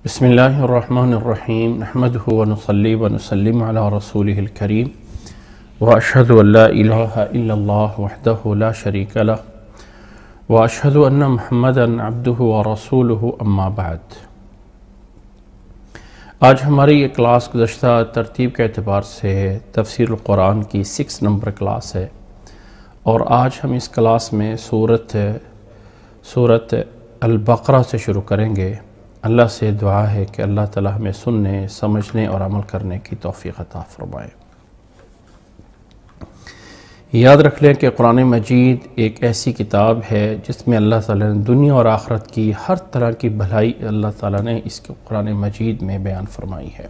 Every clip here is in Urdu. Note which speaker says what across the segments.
Speaker 1: بسم اللہ الرحمن الرحیم نحمدہ ونصلی ونسلم علی رسولہ الکریم واشہد ان لا الہ الا اللہ وحدہ لا شریک لہ واشہد ان محمدا عبدہ ورسولہ اما بعد۔ آج ہماری یہ کلاس گزشتہ ترتیب کے اعتبار سے تفسیر القرآن کی 6 نمبر کلاس ہے، اور آج ہم اس کلاس میں سورت البقرہ سے شروع کریں گے۔ اللہ سے دعا ہے کہ اللہ تعالی ہمیں سننے، سمجھنے اور عمل کرنے کی توفیق عطا فرمائے۔ یاد رکھ لیں کہ قرآن مجید ایک ایسی کتاب ہے جس میں اللہ تعالیٰ نے دنیا اور آخرت کی ہر طرح کی بھلائی اللہ تعالیٰ نے اس قرآن مجید میں بیان فرمائی ہے،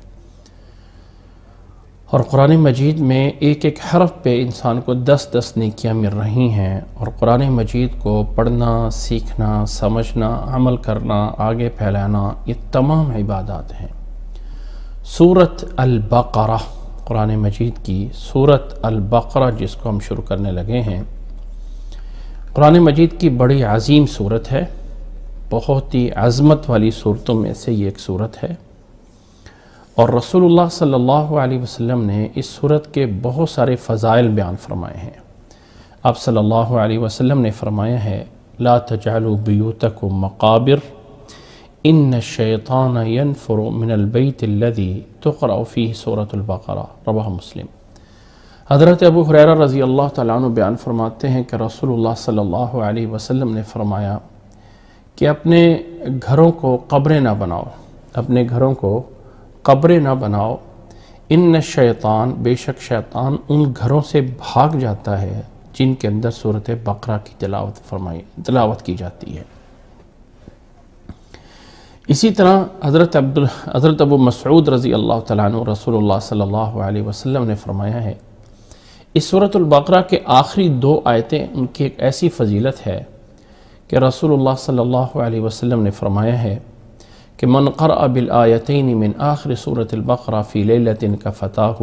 Speaker 1: اور قرآن مجید میں ایک ایک حرف پہ انسان کو 10 نیکیاں مل رہی ہیں، اور قرآن مجید کو پڑھنا، سیکھنا، سمجھنا، عمل کرنا، آگے پھیلانا، یہ تمام عبادات ہیں۔ سورت البقرہ، قرآن مجید کی سورت البقرہ جس کو ہم شروع کرنے لگے ہیں، قرآن مجید کی بڑی عظیم سورت ہے، بہت ہی عظمت والی صورتوں میں سے یہ ایک صورت ہے، اور رسول اللہ صلی اللہ علیہ وسلم نے اس صورت کے بہت سارے فضائل بیان فرمائے ہیں۔ آپ صلی اللہ علیہ وسلم نے فرمایا ہے لا تجعلوا بیوتکم مقابر ان الشیطان ینفر من البیت الذی تقرأ فیہ سورۃ البقرہ، رواہ مسلم۔ حضرت ابو ہریرہ رضی اللہ تعالیٰ عنہ بیان فرماتے ہیں کہ رسول اللہ صلی اللہ علیہ وسلم نے فرمایا کہ اپنے گھروں کو قبریں نہ بناؤ، اپنے گھروں کو قبریں نہ بناؤ، ان الشیطان، بے شک شیطان ان گھروں سے بھاگ جاتا ہے جن کے اندر سورۃ بقرہ کی تلاوت کی جاتی ہے۔ اسی طرح حضرت ابو مسعود رضی اللہ تعالیٰ عنہ رسول اللہ صلی اللہ علیہ وسلم نے فرمایا ہے اس سورۃ البقرہ کے آخری 2 آیتیں ان کی ایک ایسی فضیلت ہے کہ رسول اللہ صلی اللہ علیہ وسلم نے فرمایا ہے کہ من قرأ بالآیتین من آخر سورۃ البقرہ فی لیلۃ کفتاہ،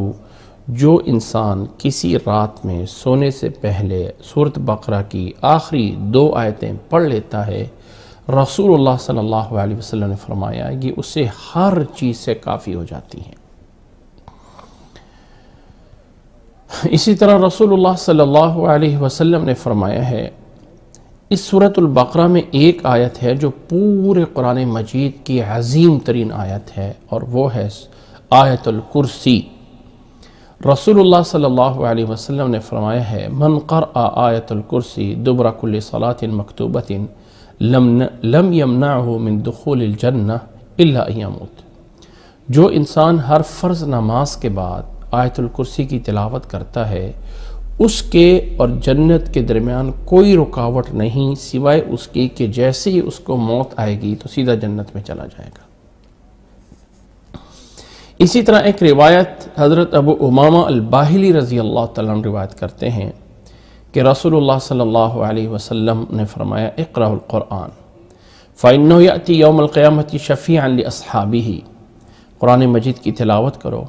Speaker 1: جو انسان کسی رات میں سونے سے پہلے سورۃ بقرہ کی آخری 2 آیتیں پڑھ لیتا ہے، رسول اللہ صلی اللہ علیہ وسلم نے فرمایا یہ اسے ہر چیز سے کافی ہو جاتی ہیں۔ اسی طرح رسول اللہ صلی اللہ علیہ وسلم نے فرمایا ہے اس سورۃ البقرہ میں ایک آیت ہے جو پورے قرآن مجید کی عظیم ترین آیت ہے، اور وہ ہے آیت الکرسی۔ رسول اللہ صلی اللہ علیہ وسلم نے فرمایا ہے من قرأ آیت الکرسی دبر کل صلاۃ مکتوبۃ لم یمنعہ من دخول الجنہ الا ان یموت، جو انسان ہر فرض نماز کے بعد آیت الکرسی کی تلاوت کرتا ہے اس کے اور جنت کے درمیان کوئی رکاوٹ نہیں سوائے اس کی کہ جیسے ہی اس کو موت آئے گی تو سیدھا جنت میں چلا جائے گا۔ اسی طرح ایک روایت حضرت ابو امامہ الباہلی رضی اللہ تعالیٰ عنہ روایت کرتے ہیں کہ رسول اللہ صلی اللہ علیہ وسلم نے فرمایا اقرأوا القرآن فإنه يأتي يوم القیامة شفیعا لأصحابہ، قرآن مجید کی تلاوت کرو،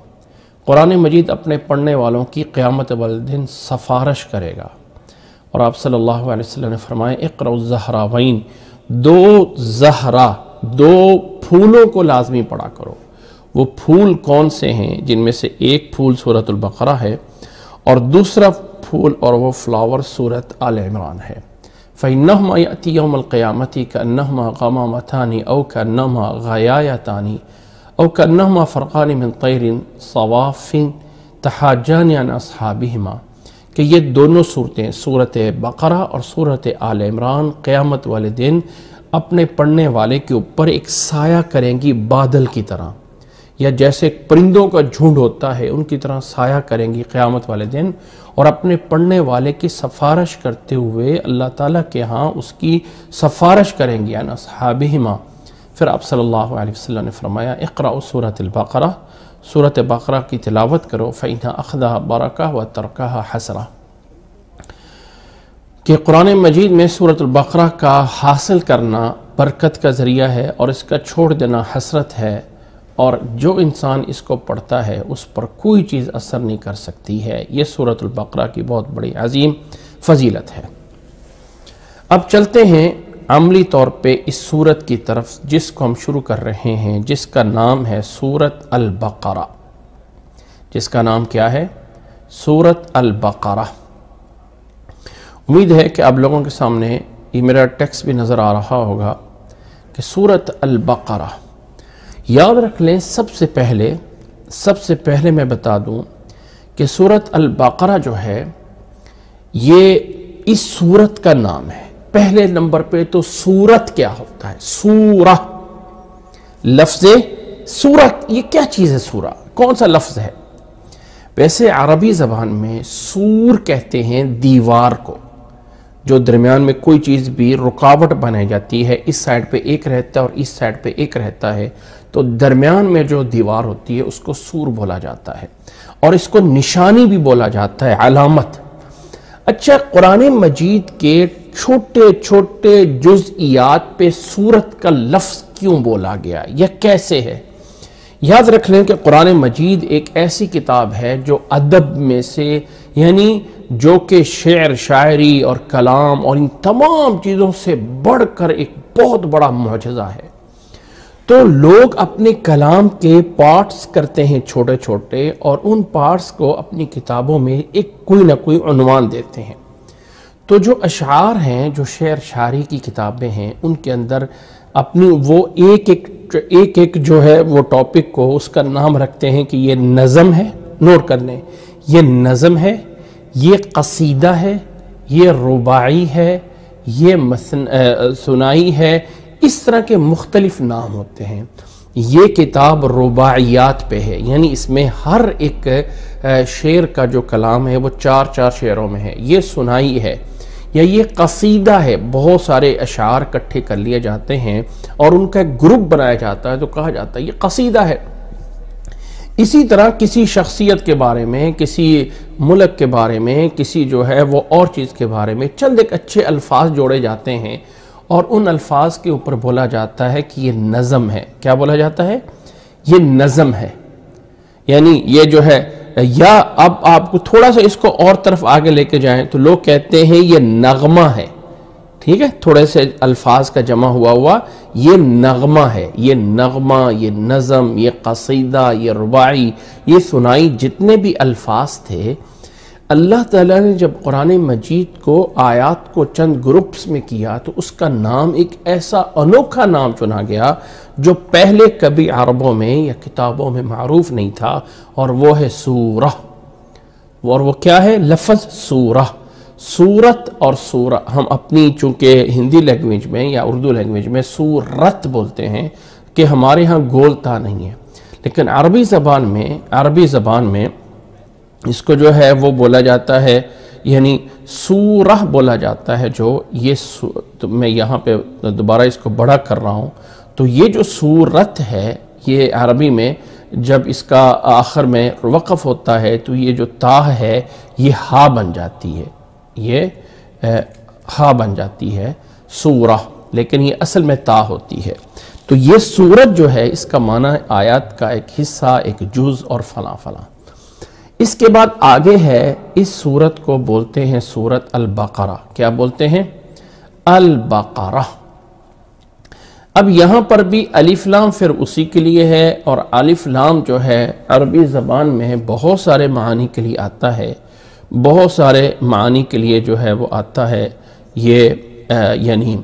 Speaker 1: قرآن مجید اپنے پڑھنے والوں کی قیامت والے دن سفارش کرے گا۔ اور آپ صلی اللہ علیہ وسلم نے فرمایا اقرأوا الزہراوین، 2 پھولوں کو لازمی پڑھا کرو۔ وہ پھول کون سے ہیں؟ جن میں سے ایک پھول سورۃ البقرہ ہے، اور دوسرا پھول اور وہ فلاور سورۃ آل عمران ہے۔ فإنهما يأتي يوم القيامة كأنهما غمامتان أو كأنهما غيايتان او کأنہما فرقان من طیر صواف تحاجان عن اصحابہما، کہ یہ دونوں صورتیں سورۃ بقرہ اور سورۃ آل عمران قیامت والے دن اپنے پڑھنے والے کے اوپر ایک سایہ کریں گی بادل کی طرح، یا جیسے پرندوں کا جھنڈ ہوتا ہے ان کی طرح سایہ کریں گی قیامت والے دن، اور اپنے پڑھنے والے کی سفارش کرتے ہوئے اللہ تعالیٰ کے ہاں اس کی سفارش کریں گی عن اصحابہما۔ پھر آپ صلی اللہ علیہ وسلم نے فرمایا اقرأوا سورۃ البقرہ، سورۃ بقرہ کی تلاوت کرو فإنها أخذها برکہ وترکها حسرہ، کہ قرآن مجید میں سورۃ البقرہ کا حاصل کرنا برکت کا ذریعہ ہے اور اس کا چھوڑ دینا حسرت ہے، اور جو انسان اس کو پڑھتا ہے اس پر کوئی چیز اثر نہیں کر سکتی ہے۔ یہ سورۃ البقرہ کی بہت بڑی عظیم فضیلت ہے۔ اب چلتے ہیں عملی طور پہ اس سورت کی طرف جس کو ہم شروع کر رہے ہیں، جس کا نام ہے سورت البقرہ، جس کا نام کیا ہے؟ سورت البقرہ۔ امید ہے کہ آپ لوگوں کے سامنے یہ میرا ٹیکسٹ بھی نظر آ رہا ہوگا کہ سورت البقرہ، یاد رکھ لیں سب سے پہلے میں بتا دوں کہ سورت البقرہ جو ہے یہ اس سورت کا نام ہے۔ پہلے نمبر پہ تو سورت کیا ہوتا ہے؟ سورہ، لفظ سورت، یہ کیا چیز ہے؟ سورہ کون سا لفظ ہے؟ ویسے عربی زبان میں سور کہتے ہیں دیوار کو، جو درمیان میں کوئی چیز بھی رکاوٹ بنائی جاتی ہے، اس سائڈ پہ ایک رہتا ہے اور اس سائڈ پہ ایک رہتا ہے، تو درمیان میں جو دیوار ہوتی ہے اس کو سور بولا جاتا ہے، اور اس کو نشانی بھی بولا جاتا ہے، علامت۔ اچھا، قرآن مجید کے چھوٹے چھوٹے جزئیات پہ سورت کا لفظ کیوں بولا گیا یا کیسے ہے؟ یاد رکھ لیں کہ قرآن مجید ایک ایسی کتاب ہے جو ادب میں سے، یعنی جو کہ شعر، شاعری اور کلام اور ان تمام چیزوں سے بڑھ کر ایک بہت بڑا معجزہ ہے۔ تو لوگ اپنے کلام کے پارٹس کرتے ہیں چھوٹے چھوٹے، اور ان پارٹس کو اپنی کتابوں میں ایک کوئی نہ کوئی عنوان دیتے ہیں۔ تو جو اشعار ہیں، جو شعر شاعری کی کتابیں ہیں، ان کے اندر اپنی وہ ایک جو ہے وہ ٹاپک کو اس کا نام رکھتے ہیں کہ یہ نظم ہے، نوٹ کر لیں، یہ نظم ہے، یہ قصیدہ ہے، یہ رباعی ہے، یہ ثنائی ہے، اس طرح کے مختلف نام ہوتے ہیں۔ یہ کتاب رباعیات پہ ہے، یعنی اس میں ہر ایک شعر کا جو کلام ہے وہ 4 شعروں میں ہے۔ یہ ثنائی ہے یا یہ قصیدہ ہے، بہت سارے اشعار اکٹھے کر لیے جاتے ہیں اور ان کا ایک گروپ بنایا جاتا ہے تو کہا جاتا ہے یہ قصیدہ ہے۔ اسی طرح کسی شخصیت کے بارے میں، کسی ملک کے بارے میں، کسی جو ہے وہ اور چیز کے بارے میں چند ایک اچھے الفاظ جوڑے جاتے ہیں اور ان الفاظ کے اوپر بولا جاتا ہے کہ یہ نظم ہے۔ کیا بولا جاتا ہے؟ یہ نظم ہے۔ یعنی یہ جو ہے، یا اب آپ کو تھوڑا سا اس کو اور طرف آگے لے کے جائیں تو لوگ کہتے ہیں یہ نغمہ ہے، ٹھیک ہے، تھوڑے سے الفاظ کا جمع ہوا یہ نغمہ ہے، یہ نغمہ، یہ نظم، یہ قصیدہ، یہ رباعی، یہ ثنائی، جتنے بھی الفاظ تھے، اللہ تعالیٰ نے جب قرآن مجید کو آیات کو چند گروپس میں کیا تو اس کا نام ایک ایسا انوکھا نام چنا گیا جو پہلے کبھی عربوں میں یا کتابوں میں معروف نہیں تھا، اور وہ ہے سورہ۔ اور وہ کیا ہے؟ لفظ سورہ۔ سورت اور سورہ ہم اپنی چونکہ ہندی لینگویج میں یا اردو لینگویج میں سورت بولتے ہیں کہ ہمارے ہاں گولتا نہیں ہے، لیکن عربی زبان میں اس کو جو ہے وہ بولا جاتا ہے، یعنی سورہ بولا جاتا ہے۔ جو یہ تو میں یہاں پہ دوبارہ اس کو بڑا کر رہا ہوں، تو یہ جو سورت ہے یہ عربی میں جب اس کا آخر میں وقف ہوتا ہے تو یہ جو تا ہے یہ ہا بن جاتی ہے، یہ ہا بن جاتی ہے سورہ، لیکن یہ اصل میں تا ہوتی ہے۔ تو یہ سورت جو ہے اس کا معنی آیات کا ایک حصہ، ایک جز اور فلاں فلاں۔ اس کے بعد آگے ہے، اس سورت کو بولتے ہیں سورت البقرہ۔ کیا بولتے ہیں؟ البقرہ۔ اب یہاں پر بھی الف لام پھر اسی کے لیے ہے، اور الف لام جو ہے عربی زبان میں بہت سارے معانی کے لیے آتا ہے، بہت سارے معانی کے لیے جو ہے وہ آتا ہے یہ یعنی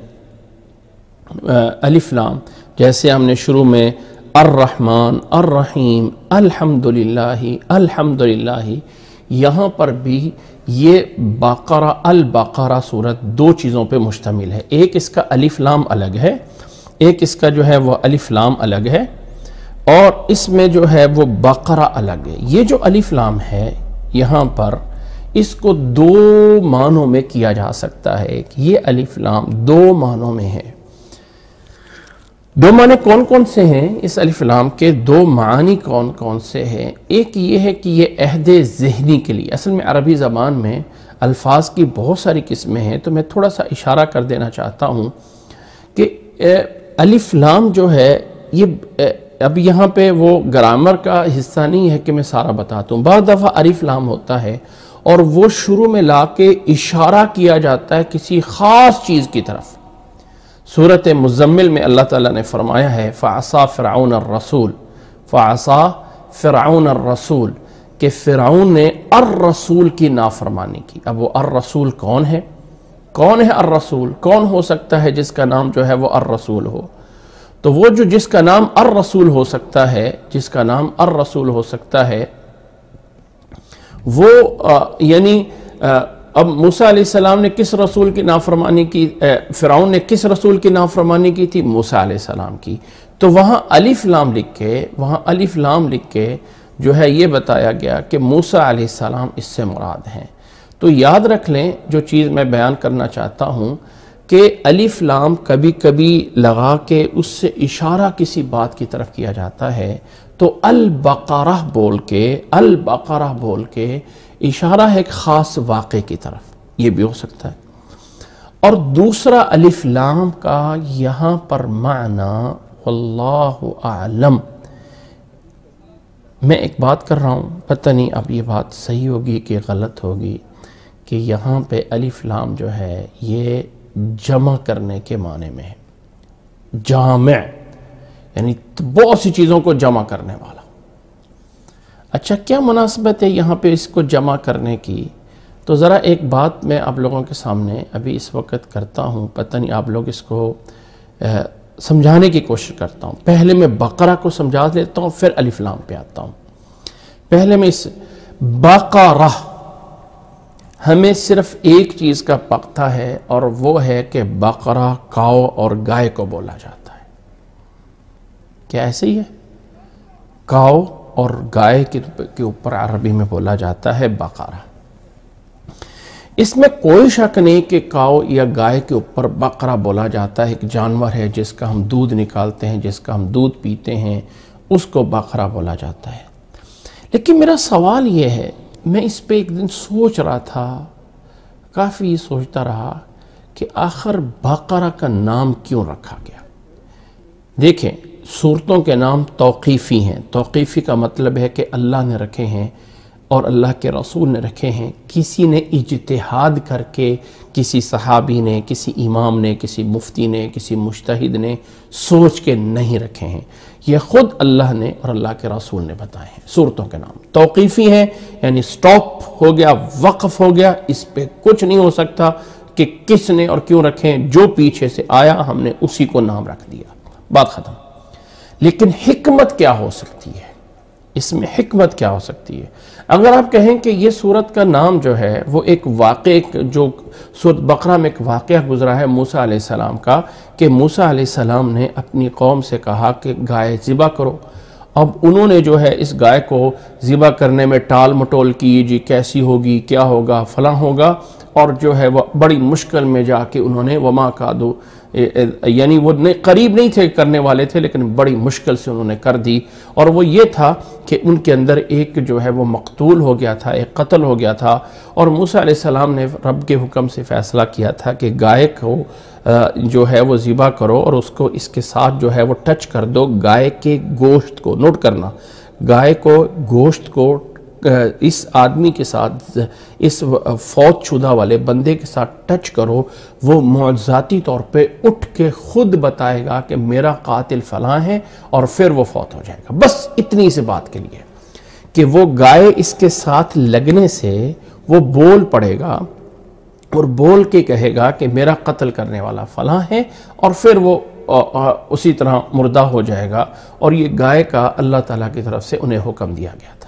Speaker 1: الف لام، جیسے ہم نے شروع میں الرحمن، الرحیم، الحمدللہ، یہاں پر بھی یہ بقرہ، البقرہ سورت دو چیزوں پہ مشتمل ہے۔ ایک اس کا الف لام الگ ہے، ایک اس کا جو ہے وہ الف لام الگ ہے، اور اس میں جو ہے وہ بقرہ الگ ہے۔ یہ جو الف لام ہے یہاں پر اس کو دو معنوں میں کیا جا سکتا ہے کہ یہ الف لام دو معنوں میں ہے۔ دو معنی کون کون سے ہیں اس الف لام کے؟ دو معنی کون کون سے ہیں؟ ایک یہ ہے کہ یہ عہد ذہنی کے لیے، اصل میں عربی زبان میں الفاظ کی بہت ساری قسمیں ہیں، تو میں تھوڑا سا اشارہ کر دینا چاہتا ہوں کہ الف لام جو ہے یہ اب یہاں پہ وہ گرامر کا حصہ نہیں ہے کہ میں سارا بتاتا ہوں۔ بعض دفعہ الف لام ہوتا ہے اور وہ شروع میں لا کے اشارہ کیا جاتا ہے کسی خاص چیز کی طرف، سورۃ مزمل میں اللہ تعالیٰ نے فرمایا ہے فعصا فرعون الرسول، فعصا فرعون الرسول، کہ فرعون نے الرسول کی نافرمانی کی۔ اب وہ الرسول کون ہے؟ کون ہے الرسول؟ کون ہو سکتا ہے جس کا نام جو ہے وہ الرسول ہو؟ تو وہ جو جس کا نام الرسول ہو سکتا ہے، جس کا نام الرسول ہو سکتا ہے، وہ یعنی اب موسیٰ علیہ السلام نے کس رسول کی نافرمانی کی؟ فرعون نے کس رسول کی نافرمانی کی تھی؟ موسیٰ علیہ السلام کی۔ تو وہاں الف لام لکھ کے جو ہے یہ بتایا گیا کہ موسیٰ علیہ السلام اس سے مراد ہیں۔ تو یاد رکھ لیں جو چیز میں بیان کرنا چاہتا ہوں کہ الف لام کبھی کبھی لگا کے اس سے اشارہ کسی بات کی طرف کیا جاتا ہے، تو البقرہ بول کے اشارہ ہے ایک خاص واقعے کی طرف، یہ بھی ہو سکتا ہے۔ اور دوسرا الف لام کا یہاں پر معنی واللہ اعلم، میں ایک بات کر رہا ہوں، پتہ نہیں اب یہ بات صحیح ہوگی کہ غلط ہوگی، کہ یہاں پہ الف لام جو ہے یہ جمع کرنے کے معنی میں ہے، جامع، یعنی بہت سی چیزوں کو جمع کرنے والا۔ اچھا کیا مناسبت ہے یہاں پہ اس کو جمع کرنے کی؟ تو ذرا ایک بات میں آپ لوگوں کے سامنے ابھی اس وقت کرتا ہوں، پتہ نہیں آپ لوگ اس کو سمجھانے کی کوشش کرتا ہوں۔ پہلے میں بقرہ کو سمجھا لیتا ہوں، پھر الف لام پہ آتا ہوں۔ پہلے میں اس بقرہ، ہمیں صرف ایک چیز کا پتہ ہے اور وہ ہے کہ بقرہ کاؤ اور گائے کو بولا جاتا ہے۔ کیا ایسے ہی ہے؟ کاؤ اور گائے کے اوپر عربی میں بولا جاتا ہے بقرہ۔ اس میں کوئی شک نہیں کہ کاؤ یا گائے کے اوپر بقرہ بولا جاتا ہے، ایک جانور ہے جس کا ہم دودھ نکالتے ہیں، جس کا ہم دودھ پیتے ہیں، اس کو بقرہ بولا جاتا ہے۔ لیکن میرا سوال یہ ہے، میں اس پہ ایک دن سوچ رہا تھا، کافی سوچتا رہا کہ آخر بقرہ کا نام کیوں رکھا گیا؟ دیکھیں، سورتوں کے نام توقیفی ہیں۔ توقیفی کا مطلب ہے کہ اللہ نے رکھے ہیں اور اللہ کے رسول نے رکھے ہیں، کسی نے اجتہاد کر کے، کسی صحابی نے، کسی امام نے، کسی مفتی نے، کسی مجتہد نے سوچ کے نہیں رکھے ہیں، یہ خود اللہ نے اور اللہ کے رسول نے بتائے ہیں۔ سورتوں کے نام توقیفی ہیں، یعنی سٹاپ ہو گیا، وقف ہو گیا، اس پہ کچھ نہیں ہو سکتا کہ کس نے اور کیوں رکھے، جو پیچھے سے آیا ہم نے اسی کو نام رکھ دیا، بات ختم۔ لیکن حکمت کیا ہو سکتی ہے؟ اس میں حکمت کیا ہو سکتی ہے؟ اگر آپ کہیں کہ یہ سورت کا نام جو ہے وہ ایک واقعے، جو سورت بقرہ میں ایک واقعہ گزرا ہے موسیٰ علیہ السلام کا، کہ موسیٰ علیہ السلام نے اپنی قوم سے کہا کہ گائے ذبح کرو۔ اب انہوں نے جو ہے اس گائے کو ذبح کرنے میں ٹال مٹول کی، جی کیسی ہوگی، کیا ہوگا، فلاں ہوگا، اور جو ہے وہ بڑی مشکل میں جا کے انہوں نے وما کادو، یعنی وہ قریب نہیں تھے، کرنے والے تھے لیکن بڑی مشکل سے انہوں نے کر دی۔ اور وہ یہ تھا کہ ان کے اندر ایک جو ہے وہ مقتول ہو گیا تھا، ایک قتل ہو گیا تھا، اور موسیٰ علیہ السلام نے رب کے حکم سے فیصلہ کیا تھا کہ گائے کو جو ہے وہ ذبح کرو اور اس کو اس کے ساتھ جو ہے وہ ٹچ کر دو، گائے کے گوشت کو، نوٹ کرنا، گائے کو گوشت کو اس آدمی کے ساتھ، اس فوت شدہ والے بندے کے ساتھ ٹچ کرو، وہ معجزاتی طور پہ اٹھ کے خود بتائے گا کہ میرا قاتل فلاں ہے، اور پھر وہ فوت ہو جائے گا۔ بس اتنی سی بات کے لیے کہ وہ گائے اس کے ساتھ لگنے سے وہ بول پڑے گا اور بول کے کہے گا کہ میرا قتل کرنے والا فلاں ہے، اور پھر وہ اسی طرح مردہ ہو جائے گا۔ اور یہ گائے کا اللہ تعالیٰ کی طرف سے انہیں حکم دیا گیا تھا۔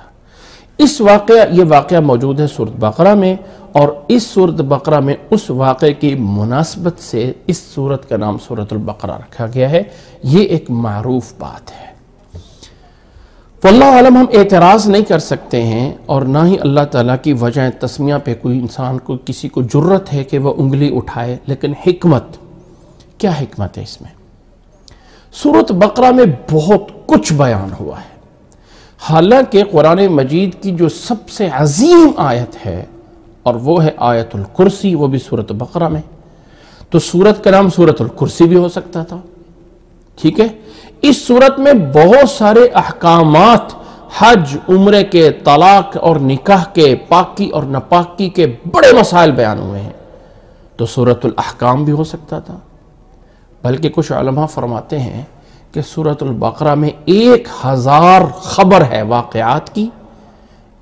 Speaker 1: یہ واقعہ موجود ہے سورت بقرہ میں، اور اس سورت بقرہ میں اس واقعے کی مناسبت سے اس سورت کا نام سورت البقرہ رکھا گیا ہے۔ یہ ایک معروف بات ہے۔ واللہ عالم، ہم اعتراض نہیں کر سکتے ہیں، اور نہ ہی اللہ تعالیٰ کی وجہ تسمیہ پہ کوئی انسان کو، کسی کو جرت ہے کہ وہ انگلی اٹھائے، لیکن حکمت، کیا حکمت ہے اس میں؟ سورت بقرہ میں بہت کچھ بیان ہوا ہے، حالانکہ قرآن مجید کی جو سب سے عظیم آیت ہے اور وہ ہے آیت الکرسی، وہ بھی سورت بقرہ میں، تو سورت کا نام سورت الکرسی بھی ہو سکتا تھا، ٹھیک ہے۔ اس سورت میں بہت سارے احکامات، حج، عمرے کے، طلاق اور نکاح کے، پاکی اور ناپاکی کے بڑے مسائل بیان ہوئے ہیں، تو سورت الاحکام بھی ہو سکتا تھا۔ بلکہ کچھ علماء فرماتے ہیں کہ سورۃ البقرہ میں 1000 خبر ہے واقعات کی،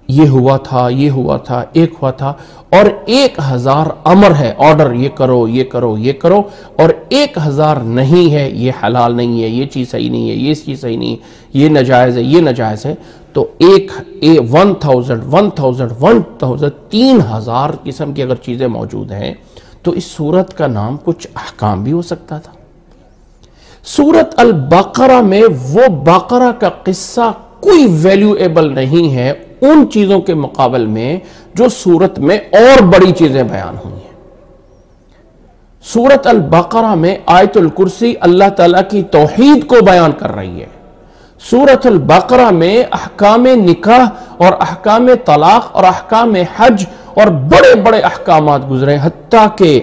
Speaker 1: یہ ہوا تھا، یہ ہوا تھا، ایک ہوا تھا، اور 1000 امر ہے، آرڈر، یہ کرو، یہ کرو، یہ کرو، اور 1000 نہیں ہے، یہ حلال نہیں ہے، یہ چیز صحیح نہیں ہے، یہ چیز صحیح نہیں ہے، یہ ناجائز ہے، یہ ناجائز ہے۔ تو 3000 قسم کی اگر چیزیں موجود ہیں تو اس سورت کا نام کچھ احکام بھی ہو سکتا تھا۔ سورت البقرہ میں وہ بقرہ کا قصہ کوئی ویلیویبل نہیں ہے ان چیزوں کے مقابل میں جو سورت میں اور بڑی چیزیں بیان ہوئی ہیں۔ سورت البقرہ میں آیت الکرسی اللہ تعالیٰ کی توحید کو بیان کر رہی ہے۔ سورت البقرہ میں احکام نکاح اور احکام طلاق اور احکام حج اور بڑے بڑے احکامات گزرے، حتیٰ کہ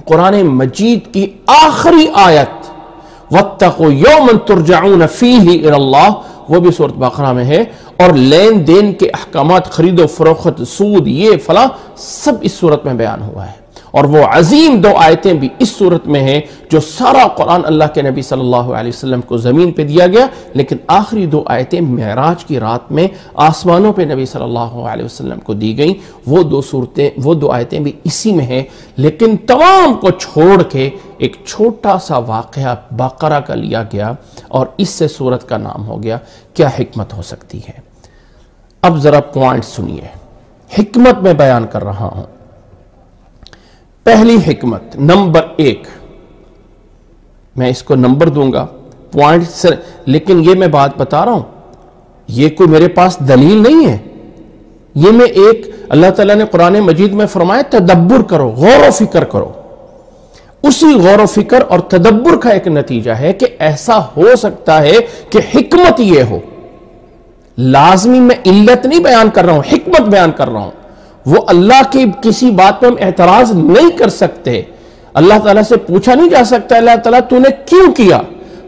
Speaker 1: قرآن مجید کی آخری آیت وَاتَّقُوا يَوْمًا تُرْجَعُونَ فِيهِ إِلَى اللَّهِ وہ بھی سورت بقرہ میں ہے، اور لین دین کے احکامات، خرید و فروخت، سود، یہ فلاں سب اس سورت میں بیان ہوا ہے۔ اور وہ عظیم 2 آیتیں بھی اس سورت میں ہیں جو سارا قرآن اللہ کے نبی صلی اللہ علیہ وسلم کو زمین پہ دیا گیا، لیکن آخری 2 آیتیں معراج کی رات میں آسمانوں پہ نبی صلی اللہ علیہ وسلم کو دی گئیں۔ وہ 2 آیتیں بھی اسی میں ہیں، لیکن تمام کو چھوڑ کے ایک چھوٹا سا واقعہ بقرہ کا لیا گیا اور اس سے سورت کا نام ہو گیا۔ کیا حکمت ہو سکتی ہے؟ اب ذرا پوائنٹ سنیے، حکمت میں بیان کر رہا ہوں۔ پہلی حکمت، نمبر 1، میں اس کو نمبر دوں گا پوائنٹ سے، لیکن یہ میں بات بتا رہا ہوں، یہ کوئی میرے پاس دلیل نہیں ہے، یہ میں ایک اللہ تعالیٰ نے قرآن مجید میں فرمایا تدبر کرو، غور و فکر کرو۔ اسی غور و فکر اور تدبر کا ایک نتیجہ ہے کہ ایسا ہو سکتا ہے کہ حکمت یہ ہو۔ لازمی میں علت نہیں بیان کر رہا ہوں، حکمت بیان کر رہا ہوں۔ وہ اللہ کی کسی بات پہ ہم اعتراض نہیں کر سکتے، اللہ تعالیٰ سے پوچھا نہیں جا سکتا اللہ تعالیٰ تو نے کیوں کیا،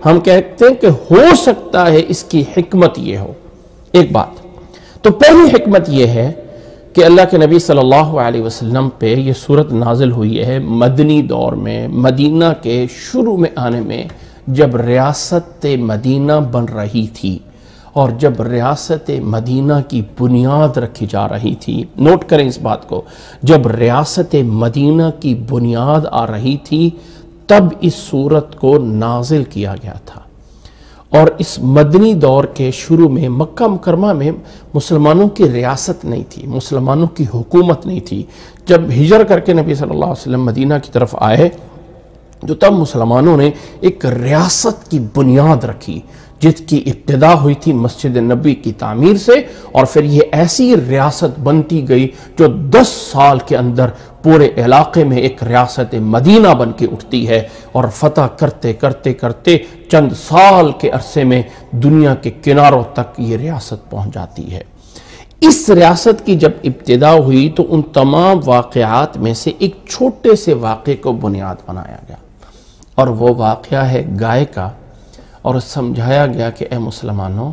Speaker 1: ہم کہتے ہیں کہ ہو سکتا ہے اس کی حکمت یہ ہو۔ ایک بات تو پہلی حکمت یہ ہے کہ اللہ کے نبی صلی اللہ علیہ وسلم پہ یہ سورت نازل ہوئی ہے مدنی دور میں، مدینہ کے شروع میں آنے میں، جب ریاست مدینہ بن رہی تھی اور جب ریاست مدینہ کی بنیاد رکھی جا رہی تھی۔ نوٹ کریں اس بات کو، جب ریاست مدینہ کی بنیاد آ رہی تھی تب اس سورت کو نازل کیا گیا تھا۔ اور اس مدنی دور کے شروع میں مکہ مکرمہ میں مسلمانوں کی ریاست نہیں تھی، مسلمانوں کی حکومت نہیں تھی۔ جب ہجرت کر کے نبی صلی اللہ علیہ وسلم مدینہ کی طرف آئے تو تب مسلمانوں نے ایک ریاست کی بنیاد رکھی، جس کی ابتدا ہوئی تھی مسجد نبی کی تعمیر سے، اور پھر یہ ایسی ریاست بنتی گئی جو 10 سال کے اندر پورے علاقے میں ایک ریاست مدینہ بن کے اٹھتی ہے، اور فتح کرتے کرتے کرتے چند سال کے عرصے میں دنیا کے کناروں تک یہ ریاست پہنچ جاتی ہے۔ اس ریاست کی جب ابتدا ہوئی تو ان تمام واقعات میں سے ایک چھوٹے سے واقعے کو بنیاد بنایا گیا، اور وہ واقعہ ہے گائے کا، اور سمجھایا گیا کہ اے مسلمانوں،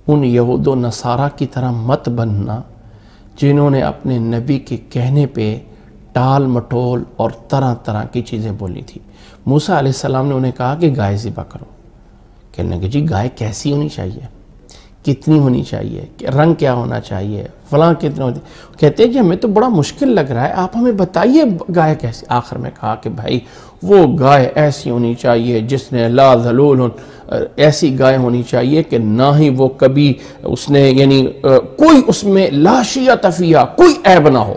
Speaker 1: ان یہود و نصارہ کی طرح مت بننا جنہوں نے اپنے نبی کے کہنے پہ ٹال مٹول اور طرح طرح کی چیزیں بولی تھی۔ موسیٰ علیہ السلام نے انہیں کہا کہ گائے ذبح کرو، کہنے لگے جی گائے کیسی ہونی چاہیے، کتنی ہونی چاہیے، رنگ کیا ہونا چاہیے، فلاں کتنا ہوتی، کہتے ہیں کہ ہمیں تو بڑا مشکل لگ رہا ہے، آپ ہمیں بتائیے گائے کیسی۔ آخر میں کہا کہ بھائی وہ گائے ایسی ہونی چاہیے جس نے لا ذلول، ایسی گائے ہونی چاہیے کہ نہ ہی وہ کبھی اس نے یعنی کوئی اس میں لا شیۃ فیہا، کوئی عیب نہ ہو،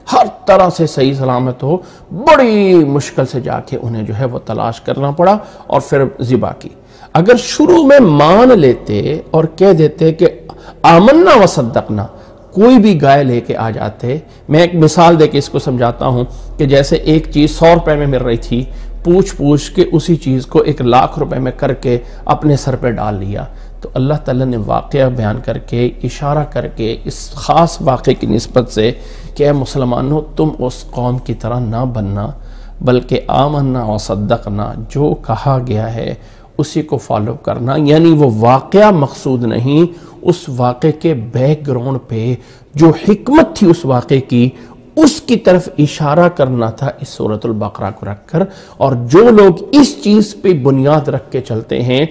Speaker 1: ہر طرح سے صحیح سلامت ہو۔ بڑی مشکل سے جا کے انہیں جو ہے وہ تلاش کرنا پڑا اور پھر ذبح کی۔ اگر شروع میں مان لیتے اور کہہ دیتے کہ آمنا وصدقنا، کوئی بھی گائے لے کے آ جاتے، میں ایک مثال دے کے اس کو سمجھاتا ہوں کہ جیسے ایک چیز 100 روپے میں مل رہی تھی، پوچھ کے اسی چیز کو 1,00,000 روپے میں کر کے اپنے سر پہ ڈال لیا، تو اللہ تعالیٰ نے واقعہ بیان کر کے اشارہ کر کے اس خاص واقعے کی نسبت سے کہ اے مسلمانوں تم اس قوم کی طرح نہ بننا، بلکہ آمنا وصدقنا، جو کہا گیا ہے اسی کو فالو کرنا، یعنی وہ واقعہ مقصود نہیں، اس واقعے کے بیک گراؤنڈ پہ جو حکمت تھی اس واقعے کی اس کی طرف اشارہ کرنا تھا اس سورۃ البقرہ کو رکھ کر. اور جو لوگ اس چیز پہ بنیاد رکھ کے چلتے ہیں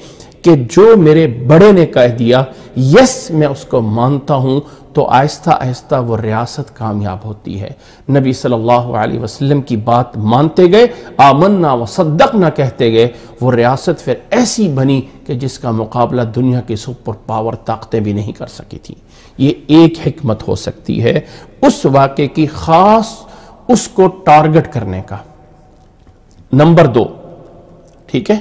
Speaker 1: کہ جو میرے بڑے نے کہہ دیا یس میں اس کو مانتا ہوں، تو آہستہ آہستہ وہ ریاست کامیاب ہوتی ہے. نبی صلی اللہ علیہ وسلم کی بات مانتے گئے، آمنا و صدقنا کہتے گئے، وہ ریاست پھر ایسی بنی کہ جس کا مقابلہ دنیا کی سپر پاور طاقتیں بھی نہیں کر سکی تھی. یہ ایک حکمت ہو سکتی ہے اس واقعے کی خاص اس کو ٹارگٹ کرنے کا. نمبر 2، ٹھیک ہے،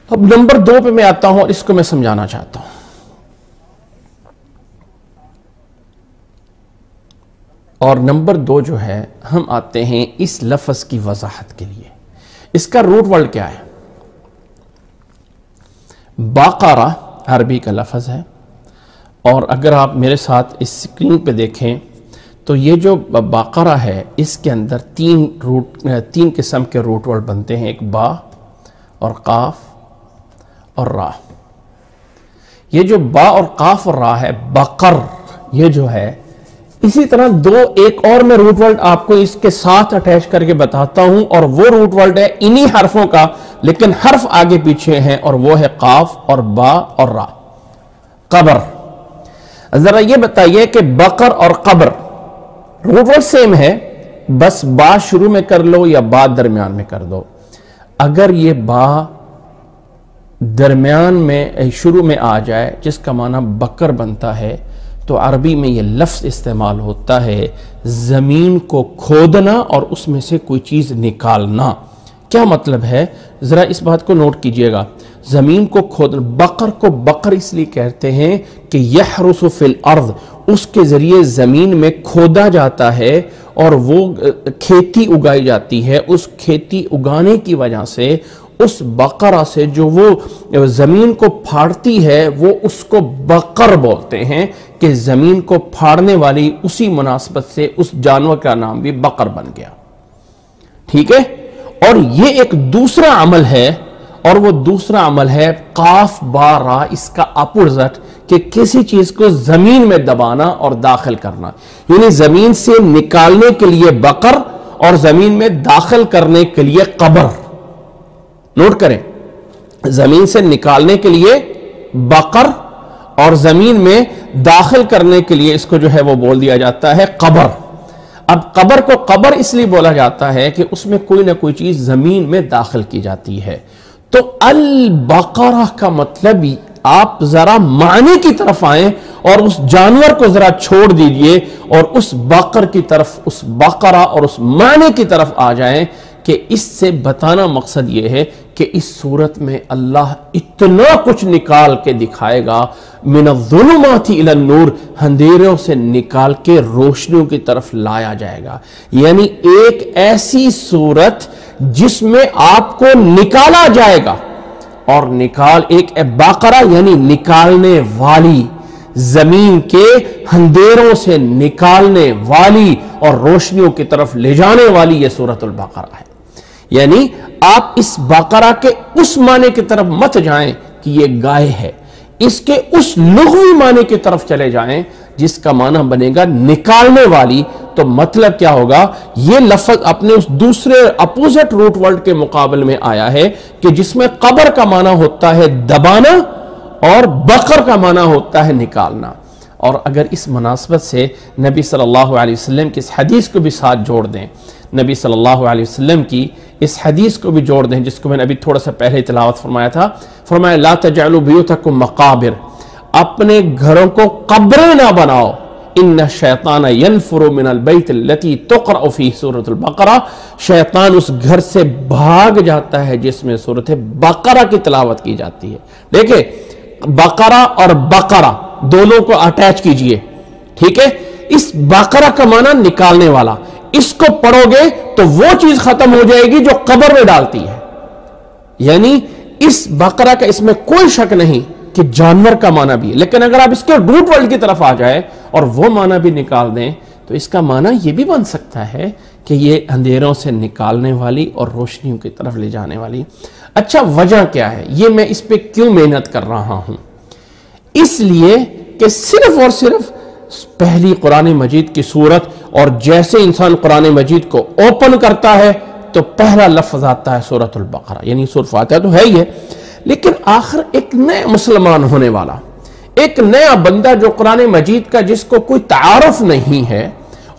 Speaker 1: اب نمبر 2 پہ میں آتا ہوں اور اس کو میں سمجھانا چاہتا ہوں. اور نمبر 2 جو ہے، ہم آتے ہیں اس لفظ کی وضاحت کے لیے. اس کا روٹ ورڈ کیا ہے؟ باقرہ عربی کا لفظ ہے، اور اگر آپ میرے ساتھ اس سکرین پہ دیکھیں تو یہ جو باقرہ ہے اس کے اندر 3 قسم کے روٹ ورڈ بنتے ہیں، ایک با اور قاف اور را. یہ جو با اور قاف اور را ہے، بقر، یہ جو ہے، اسی طرح 2 ایک اور میں روٹ ورڈ آپ کو اس کے ساتھ اٹیچ کر کے بتاتا ہوں، اور وہ روٹ ورڈ ہے انہی حرفوں کا لیکن حرف آگے پیچھے ہیں، اور وہ ہے قاف اور با اور را. قبر. ذرا یہ بتائیے کہ بقر اور قبر روٹ ورڈ سیم ہے، بس با شروع میں کر لو یا با درمیان میں کر دو. اگر یہ با درمیان میں شروع میں آ جائے جس کا معنی بکر بنتا ہے، تو عربی میں یہ لفظ استعمال ہوتا ہے زمین کو کھودنا اور اس میں سے کوئی چیز نکالنا. کیا مطلب ہے؟ ذرا اس بات کو نوٹ کیجئے گا. زمین کو کھودنا، بقر کو بقر اس لیے کہتے ہیں کہ یحرس فی الارض، اس کے ذریعے زمین میں کھودا جاتا ہے اور وہ کھیتی اگائی جاتی ہے. اس کھیتی اگانے کی وجہ سے اس بقرہ سے جو وہ زمین کو پھاڑتی ہے وہ اس کو بقر بولتے ہیں کہ زمین کو پھاڑنے والی. اسی مناسبت سے اس جانور کا نام بھی بقر بن گیا. ٹھیک ہے؟ اور یہ ایک دوسرا عمل ہے، اور وہ دوسرا عمل ہے قاف با را، اس کا اپوزٹ، کہ کسی چیز کو زمین میں دبانا اور داخل کرنا. یعنی زمین سے نکالنے کے لیے بقر اور زمین میں داخل کرنے کے لیے قبر. نوٹ کریں، زمین سے نکالنے کے لیے بقر اور زمین میں داخل کرنے کے لیے اس کو جو ہے وہ بول دیا جاتا ہے قبر. اب قبر کو قبر اس لیے بولا جاتا ہے کہ اس میں کوئی نہ کوئی چیز زمین میں داخل کی جاتی ہے. تو البقرہ کا مطلب آپ ذرا معنی کی طرف آئیں اور اس جانور کو ذرا چھوڑ دیجئے اور اس بقر کی طرف، اس بقرہ اور اس معنی کی طرف آ جائیں. کہ اس سے بتانا مقصد یہ ہے کہ اس صورت میں اللہ اتنا کچھ نکال کے دکھائے گا، من الظلمات الی النور، اندھیروں سے نکال کے روشنیوں کی طرف لایا جائے گا. یعنی ایک ایسی صورت جس میں آپ کو نکالا جائے گا، اور نکال ایک باقرہ یعنی نکالنے والی، زمین کے اندھیروں سے نکالنے والی اور روشنیوں کی طرف لے جانے والی یہ سورۃ البقرہ ہے. یعنی آپ اس بقرہ کے اس معنی کی طرف مت جائیں کہ یہ گائے ہے، اس کے اس لغوی معنی کی طرف چلے جائیں جس کا معنی بنے گا نکالنے والی. تو مطلب کیا ہوگا؟ یہ لفظ اپنے اس دوسرے اپوزٹ روٹ ورڈ کے مقابل میں آیا ہے کہ جس میں قبر کا معنی ہوتا ہے دبانا اور بقر کا معنی ہوتا ہے نکالنا. اور اگر اس مناسبت سے نبی صلی اللہ علیہ وسلم کی اس حدیث کو بھی ساتھ جوڑ دیں، نبی صلی اللہ علیہ وسلم کی اس حدیث کو بھی جوڑ دیں جس کو میں نے ابھی تھوڑا سا پہلے تلاوت فرمایا تھا، فرمایا لا تجعلوا بیوتکم مقابر، اپنے گھروں کو قبریں نہ بناؤ. ان الشیطان ینفر من البیت التی تقرأ فیہ سورۃ البقرہ، شیطان اس گھر سے بھاگ جاتا ہے جس میں سورۃ بقرہ کی تلاوت کی جاتی ہے. دیکھیں، بقرہ اور بقرہ دونوں کو اٹیچ کیجئے. ٹھیک ہے؟ اس بقرہ کا معنی نکالنے والا، اس کو پڑھو گے تو وہ چیز ختم ہو جائے گی جو قبر میں ڈالتی ہے. یعنی اس بقرہ کا اس میں کوئی شک نہیں کہ جانور کا معنی بھی، لیکن اگر آپ اس کے روٹ ورڈ کی طرف آ جائے اور وہ معنی بھی نکال دیں تو اس کا معنی یہ بھی بن سکتا ہے کہ یہ اندھیروں سے نکالنے والی اور روشنیوں کی طرف لے جانے والی. اچھا، وجہ کیا ہے؟ یہ میں اس پہ کیوں محنت کر رہا ہوں؟ اس لیے کہ صرف اور صرف پہلی قرآن مجید کی سورت اور جیسے انسان قرآن مجید کو اوپن کرتا ہے تو پہلا لفظ آتا ہے سورۃ البقرہ، یعنی سورۃ فاتحہ تو ہے ہی ہے، لیکن آخر ایک نئے مسلمان ہونے والا، ایک نیا بندہ جو قرآن مجید کا جس کو کوئی تعارف نہیں ہے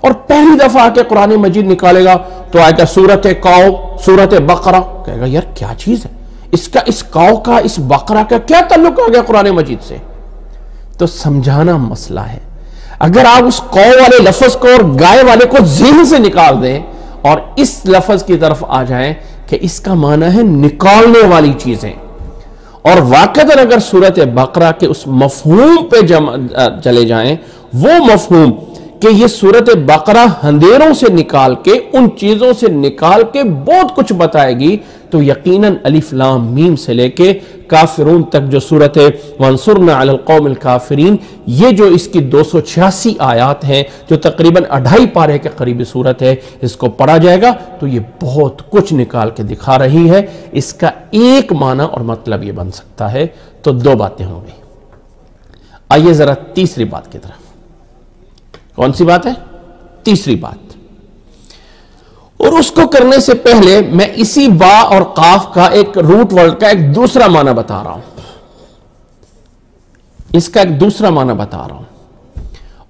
Speaker 1: اور پہلی دفعہ آ کے قرآن مجید نکالے گا تو آئے گا سورۃ قاف، سورۃ بقرہ، کہے گا یار کیا چیز ہے، اس قاف کا اس بقرہ کا کیا تعلق آ گیا قرآن مجید سے؟ تو سمجھانا مسئلہ ہے۔ اگر آپ اس قاف والے لفظ کو اور گائے والے کو ذہن سے نکال دیں اور اس لفظ کی طرف آ جائیں کہ اس کا معنی ہے نکالنے والی چیزیں، اور واقعاً اگر سورۃ بقرہ کے اس مفہوم پہ چلے جائیں، وہ مفہوم کہ یہ سورۃ بقرہ اندھیروں سے نکال کے، ان چیزوں سے نکال کے بہت کچھ بتائے گی، تو یقیناً الف لام میم سے لے کے کافرون تک جو سورۃ وانصرنا علی القوم الکافرین، یہ جو اس کی 286 آیات ہیں، جو تقریباً 2.5 پارے کے قریبی سورت ہے، اس کو پڑھا جائے گا تو یہ بہت کچھ نکال کے دکھا رہی ہے۔ اس کا ایک معنی اور مطلب یہ بن سکتا ہے۔ تو 2 باتیں ہوں گی۔ آئیے ذرا تیسری بات کی طرف۔ کون سی بات ہے؟ تیسری بات، اور اس کو کرنے سے پہلے میں اسی با اور قاف کا ایک روٹ ورڈ کا ایک دوسرا معنی بتا رہا ہوں، اس کا ایک دوسرا معنی بتا رہا ہوں،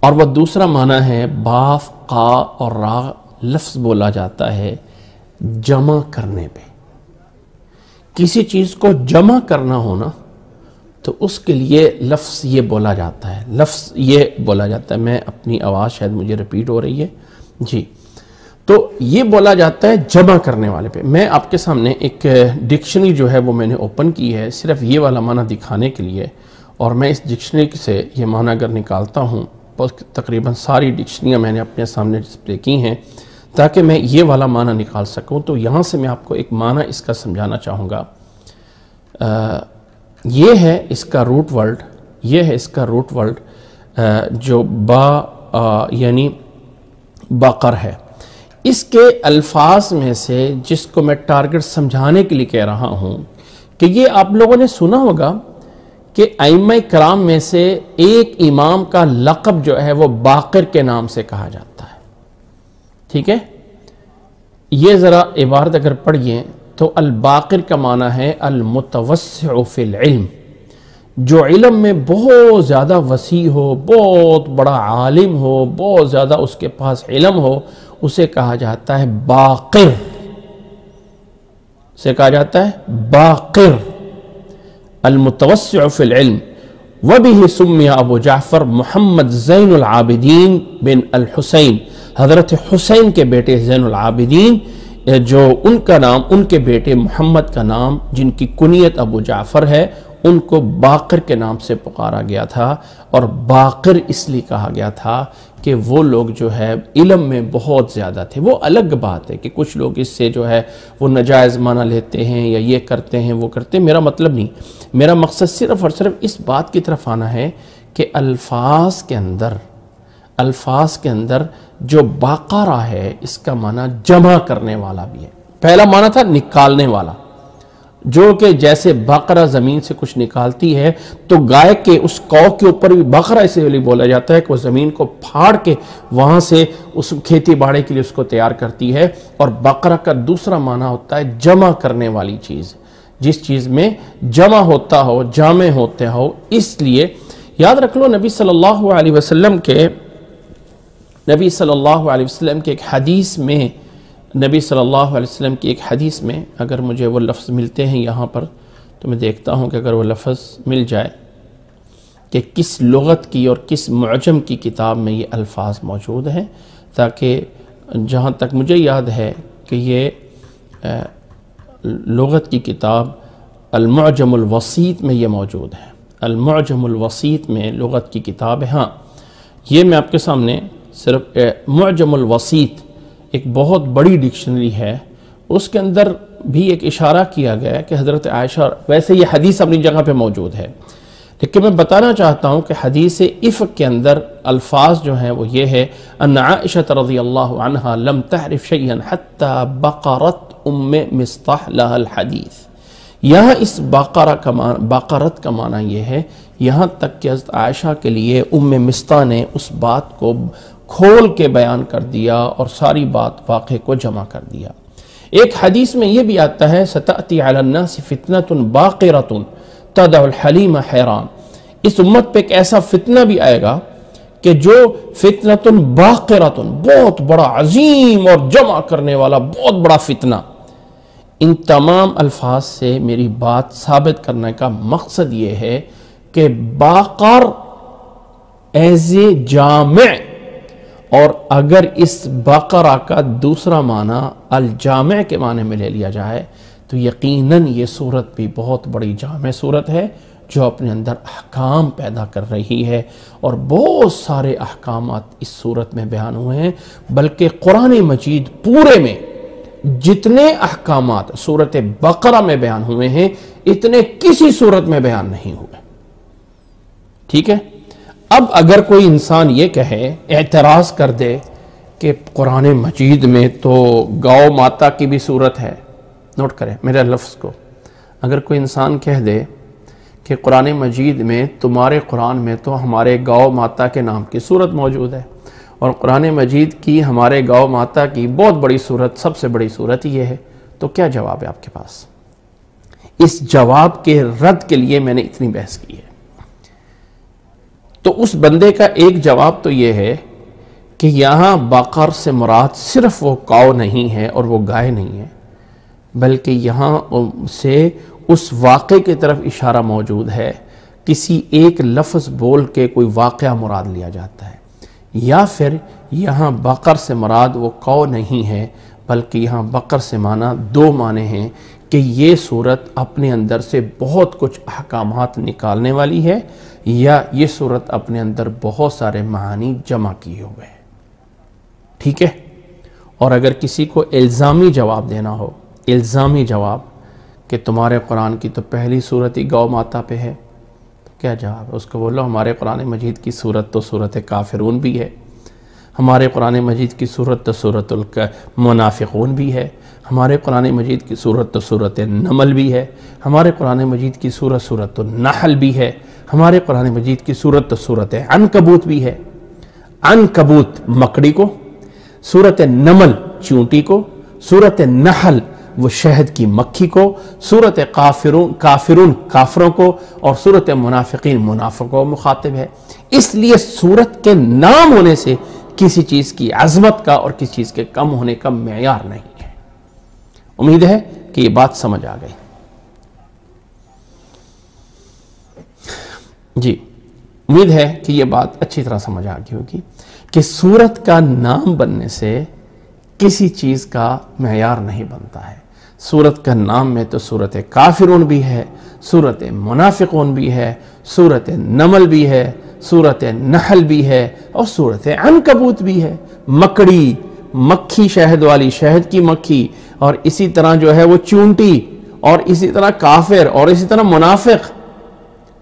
Speaker 1: اور وہ دوسرا معنی ہے باف، قا اور را لفظ بولا جاتا ہے جمع کرنے پہ۔ کسی چیز کو جمع کرنا ہونا تو اس کے لیے لفظ یہ بولا جاتا ہے، لفظ یہ بولا جاتا ہے، میں اپنی آواز شاید مجھے ریپیٹ ہو رہی ہے جی، تو یہ بولا جاتا ہے جمع کرنے والے پہ۔ میں آپ کے سامنے ایک ڈکشنری جو ہے وہ میں نے اوپن کی ہے صرف یہ والا معنی دکھانے کے لیے، اور میں اس ڈکشنری سے یہ معنی اگر نکالتا ہوں، تقریباً ساری ڈکشنریاں میں نے اپنے سامنے ڈسپلے کی ہیں تاکہ میں یہ والا معنی نکال سکوں۔ تو یہاں سے میں آپ کو ایک معنی اس کا سمجھانا چاہوں گا۔ یہ ہے اس کا روٹ ورڈ، یہ ہے اس کا روٹ ورڈ جو با یعنی بقر ہے۔ اس کے الفاظ میں سے جس کو میں ٹارگٹ سمجھانے کے لیے کہہ رہا ہوں کہ یہ آپ لوگوں نے سنا ہوگا کہ ائمہ کرام میں سے ایک امام کا لقب جو ہے وہ باقر کے نام سے کہا جاتا ہے، ٹھیک ہے؟ یہ ذرا عبارت اگر پڑھیے تو الباقر کا معنی ہے المتوسع فی العلم، جو علم میں بہت زیادہ وسیع ہو، بہت بڑا عالم ہو، بہت زیادہ اس کے پاس علم ہو، اسے کہا جاتا ہے باقر، اسے کہا جاتا ہے باقر، المتوسع فی العلم۔ وبہ سمی ابو جعفر محمد زین العابدین بن الحسین، حضرت حسین کے بیٹے زین العابدین، جو ان کا نام، ان کے بیٹے محمد کا نام جن کی کنیت ابو جعفر ہے، ان کو باقر کے نام سے پکارا گیا تھا۔ اور باقر اس لیے کہا گیا تھا کہ وہ لوگ جو ہے علم میں بہت زیادہ تھے۔ وہ الگ بات ہے کہ کچھ لوگ اس سے جو ہے وہ ناجائز معنی لیتے ہیں یا یہ کرتے ہیں وہ کرتے ہیں، میرا مطلب نہیں، میرا مقصد صرف اور صرف اس بات کی طرف آنا ہے کہ الفاظ کے اندر جو باقرہ ہے اس کا معنی جمع کرنے والا بھی ہے۔ پہلا معنی تھا نکالنے والا، جو کہ جیسے بقرہ زمین سے کچھ نکالتی ہے تو گائے کے اس کو کے اوپر بھی بقرہ اسے لیے بولا جاتا ہے کہ وہ زمین کو پھاڑ کے وہاں سے اس کھیتی باڑی کے لیے اس کو تیار کرتی ہے۔ اور بقرہ کا دوسرا معنی ہوتا ہے جمع کرنے والی چیز، جس چیز میں جمع ہوتا ہو، جامع ہوتے ہو۔ اس لیے یاد رکھ لو نبی صلی اللہ علیہ وسلم کے ایک حدیث میں، نبی صلی اللہ علیہ وسلم کی ایک حدیث میں، اگر مجھے وہ لفظ ملتے ہیں یہاں پر تو میں دیکھتا ہوں کہ اگر وہ لفظ مل جائے کہ کس لغت کی اور کس معجم کی کتاب میں یہ الفاظ موجود ہیں، تاکہ جہاں تک مجھے یاد ہے کہ یہ لغت کی کتاب المعجم الوسیط میں یہ موجود ہے، المعجم الوسیط میں لغت کی کتاب ہے۔ ہاں، یہ میں آپ کے سامنے صرف معجم الوسیط ایک بہت بڑی ڈکشنری ہے، اس کے اندر بھی ایک اشارہ کیا گیا ہے کہ حضرت عائشہ، ویسے یہ حدیث اپنی جگہ پہ موجود ہے، لیکن میں بتانا چاہتا ہوں کہ حدیث افک کے اندر الفاظ جو ہیں وہ یہ ہے ان عائشہ رضی اللہ عنہا لم تعرف شیئا حتی بقرت ام مصطح لها الحدیث۔ یہاں اس باقرت کا معنی یہ ہے، یہاں تک کہ حضرت عائشہ کے لیے ام مصطح نے اس بات کو کھول کے بیان کر دیا اور ساری بات واقعے کو جمع کر دیا۔ ایک حدیث میں یہ بھی آتا ہے سَتَأْتِي عَلَى النَّاسِ فِتْنَةٌ بَاقِرَةٌ تَدْعُ الْحَلِيمَ حَيْرَانَ، اس امت پہ ایک ایسا فتنہ بھی آئے گا کہ جو فتنۃ باقرۃ، بہت بڑا عظیم اور جمع کرنے والا بہت بڑا فتنہ۔ ان تمام الفاظ سے میری بات ثابت کرنے کا مقصد یہ ہے کہ باقر ایز اے جامع، اور اگر اس بقرہ کا دوسرا معنی الجامع کے معنی میں لے لیا جائے تو یقیناً یہ صورت بھی بہت بڑی جامع صورت ہے جو اپنے اندر احکام پیدا کر رہی ہے، اور بہت سارے احکامات اس صورت میں بیان ہوئے ہیں، بلکہ قرآن مجید پورے میں جتنے احکامات سورت بقرہ میں بیان ہوئے ہیں اتنے کسی صورت میں بیان نہیں ہوئے۔ ٹھیک ہے، اب اگر کوئی انسان یہ کہے، اعتراض کر دے کہ قرآن مجید میں تو گاؤ ماتا کی بھی صورت ہے، نوٹ کریں میرے لفظ کو، اگر کوئی انسان کہہ دے کہ قرآن مجید میں تمہارے قرآن میں تو ہمارے گاؤ ماتا کے نام کی صورت موجود ہے، اور قرآن مجید کی ہمارے گاؤ ماتا کی بہت بڑی صورت، سب سے بڑی صورت یہ ہے، تو کیا جواب ہے آپ کے پاس؟ اس جواب کے رد کے لیے میں نے اتنی بحث کی ہے۔ تو اس بندے کا ایک جواب تو یہ ہے کہ یہاں بقر سے مراد صرف وہ کاؤ نہیں ہے اور وہ گائے نہیں ہے، بلکہ یہاں سے اس واقعے کی طرف اشارہ موجود ہے، کسی ایک لفظ بول کے کوئی واقعہ مراد لیا جاتا ہے، یا پھر یہاں بقر سے مراد وہ کاؤ نہیں ہے، بلکہ یہاں بقر سے معنی دو معنی ہیں کہ یہ صورت اپنے اندر سے بہت کچھ احکامات نکالنے والی ہے، یا یہ صورت اپنے اندر بہت سارے معانی جمع کیے ہوئے ہیں۔ ٹھیک ہے، اور اگر کسی کو الزامی جواب دینا ہو، الزامی جواب کہ تمہارے قرآن کی تو پہلی صورت ہی گاؤ ماتا پہ ہے، تو کیا جواب ہے؟ اس کو بولو ہمارے قرآن مجید کی صورت تو صورت کافرون بھی ہے، ہمارے قرآن مجید کی صورت تو صورت المنافقون بھی ہے، ہمارے قرآن مجید کی صورت تو صورت نمل بھی ہے، ہمارے قرآن مجید کی صورت صورت النحل بھی ہے، ہمارے قرآن مجید کی صورت تو صورت عنکبوت بھی ہے۔ عنکبوت مکڑی کو، صورت نمل چونٹی کو، صورت نحل وہ شہد کی مکھی کو، صورت کافرون کافروں کو، اور صورت منافقین منافقوں کو مخاطب ہے۔ اس لیے صورت کے نام ہونے سے کسی چیز کی عظمت کا اور کسی چیز کے کم ہونے کا معیار نہیں ہے۔ امید ہے کہ یہ بات سمجھ آ گئی۔ جی، امید ہے کہ یہ بات اچھی طرح سمجھ آ گئی ہوگی کہ صورت کا نام بننے سے کسی چیز کا معیار نہیں بنتا ہے۔ صورت کا نام میں تو صورت کافرون بھی ہے، صورت منافقون بھی ہے، صورت نمل بھی ہے، صورت نحل بھی ہے، اور صورت عنکبوت بھی ہے۔ مکڑی، مکھی شہد والی، شہد کی مکھی، اور اسی طرح جو ہے وہ چونٹی، اور اسی طرح کافر، اور اسی طرح منافق۔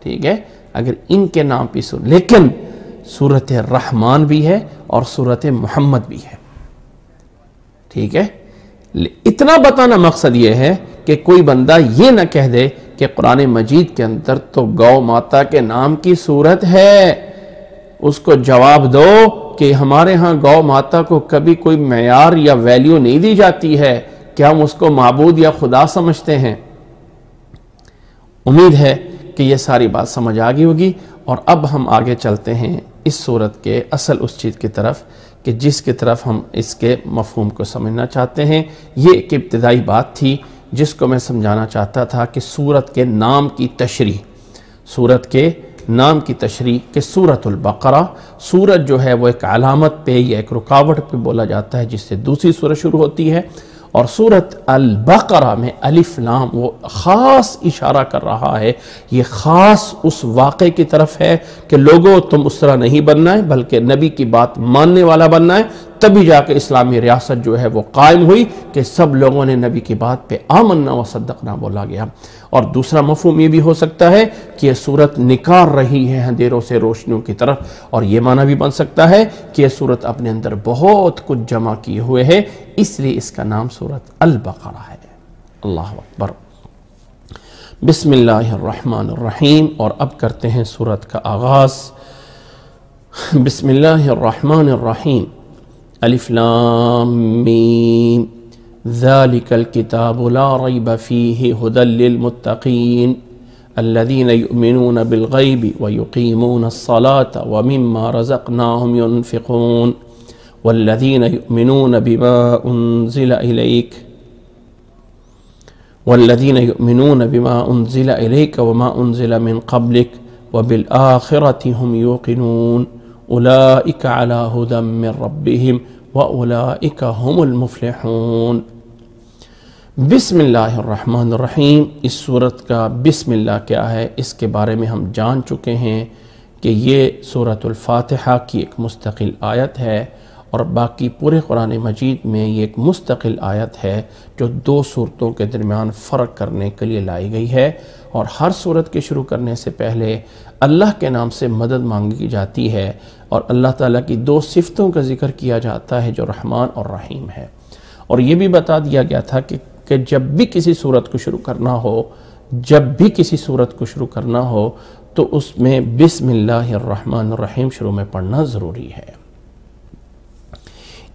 Speaker 1: ٹھیک ہے، اگر ان کے نام پہ لیکن سورت الرحمن بھی ہے اور سورت محمد بھی ہے۔ ٹھیک ہے، اتنا بتانا مقصد یہ ہے کہ کوئی بندہ یہ نہ کہہ دے کہ قرآن مجید کے اندر تو گاؤ ماتا کے نام کی صورت ہے، اس کو جواب دو کہ ہمارے ہاں گاؤ ماتا کو کبھی کوئی معیار یا ویلیو نہیں دی جاتی ہے کہ ہم اس کو معبود یا خدا سمجھتے ہیں۔ امید ہے کہ یہ ساری بات سمجھ آ گئی ہوگی، اور اب ہم آگے چلتے ہیں اس صورت کے اصل اس چیز کی طرف کہ جس کی طرف ہم اس کے مفہوم کو سمجھنا چاہتے ہیں۔ یہ ایک ابتدائی بات تھی جس کو میں سمجھانا چاہتا تھا کہ سورت کے نام کی تشریح، سورت کے نام کی تشریح کہ سورت البقرہ، سورت جو ہے وہ ایک علامت پہ یا ایک رکاوٹ پہ بولا جاتا ہے جس سے دوسری سورت شروع ہوتی ہے، اور سورت البقرہ میں الف لام وہ خاص اشارہ کر رہا ہے، یہ خاص اس واقعے کی طرف ہے کہ لوگوں تم اس طرح نہیں بننا ہے بلکہ نبی کی بات ماننے والا بننا ہے، تبھی جا کے اسلامی ریاست جو ہے وہ قائم ہوئی کہ سب لوگوں نے نبی کی بات پہ آمنا و صدقنا بولا گیا۔ اور دوسرا مفہوم یہ بھی ہو سکتا ہے کہ یہ صورت نکال رہی ہے اندھیروں سے روشنیوں کی طرف، اور یہ معنی بھی بن سکتا ہے کہ یہ صورت اپنے اندر بہت کچھ جمع کیے ہوئے ہے، اس لیے اس کا نام سورت البقرہ ہے۔ اللہ اکبر۔ بسم اللہ الرحمن الرحیم، اور اب کرتے ہیں سورت کا آغاز۔ بسم اللہ الرحمن الرحیم الف لام میم ذالک الکتاب لا ریب فیہ ھدی للمتقین الذین یؤمنون بالغیب ویقیمون الصلاة ومما رزقناہم ينفقون والذین یؤمنون بما انزل الیک وما انزل من قبلک وبالآخرة هم يوقنون اولئک علی ھدی من ربہم واولئک هم المفلحون۔ بسم اللہ الرحمن الرحیم، اس سورت کا بسم اللہ کیا ہے اس کے بارے میں ہم جان چکے ہیں کہ یہ سورۃ الفاتحہ کی ایک مستقل آیت ہے، اور باقی پورے قرآن مجید میں یہ ایک مستقل آیت ہے جو دو صورتوں کے درمیان فرق کرنے کے لیے لائی گئی ہے، اور ہر صورت کے شروع کرنے سے پہلے اللہ کے نام سے مدد مانگی جاتی ہے، اور اللہ تعالیٰ کی دو صفتوں کا ذکر کیا جاتا ہے جو رحمان اور رحیم ہے۔ اور یہ بھی بتا دیا گیا تھا کہ جب بھی کسی صورت کو شروع کرنا ہو تو اس میں بسم اللہ الرحمن الرحیم شروع میں پڑھنا ضروری ہے۔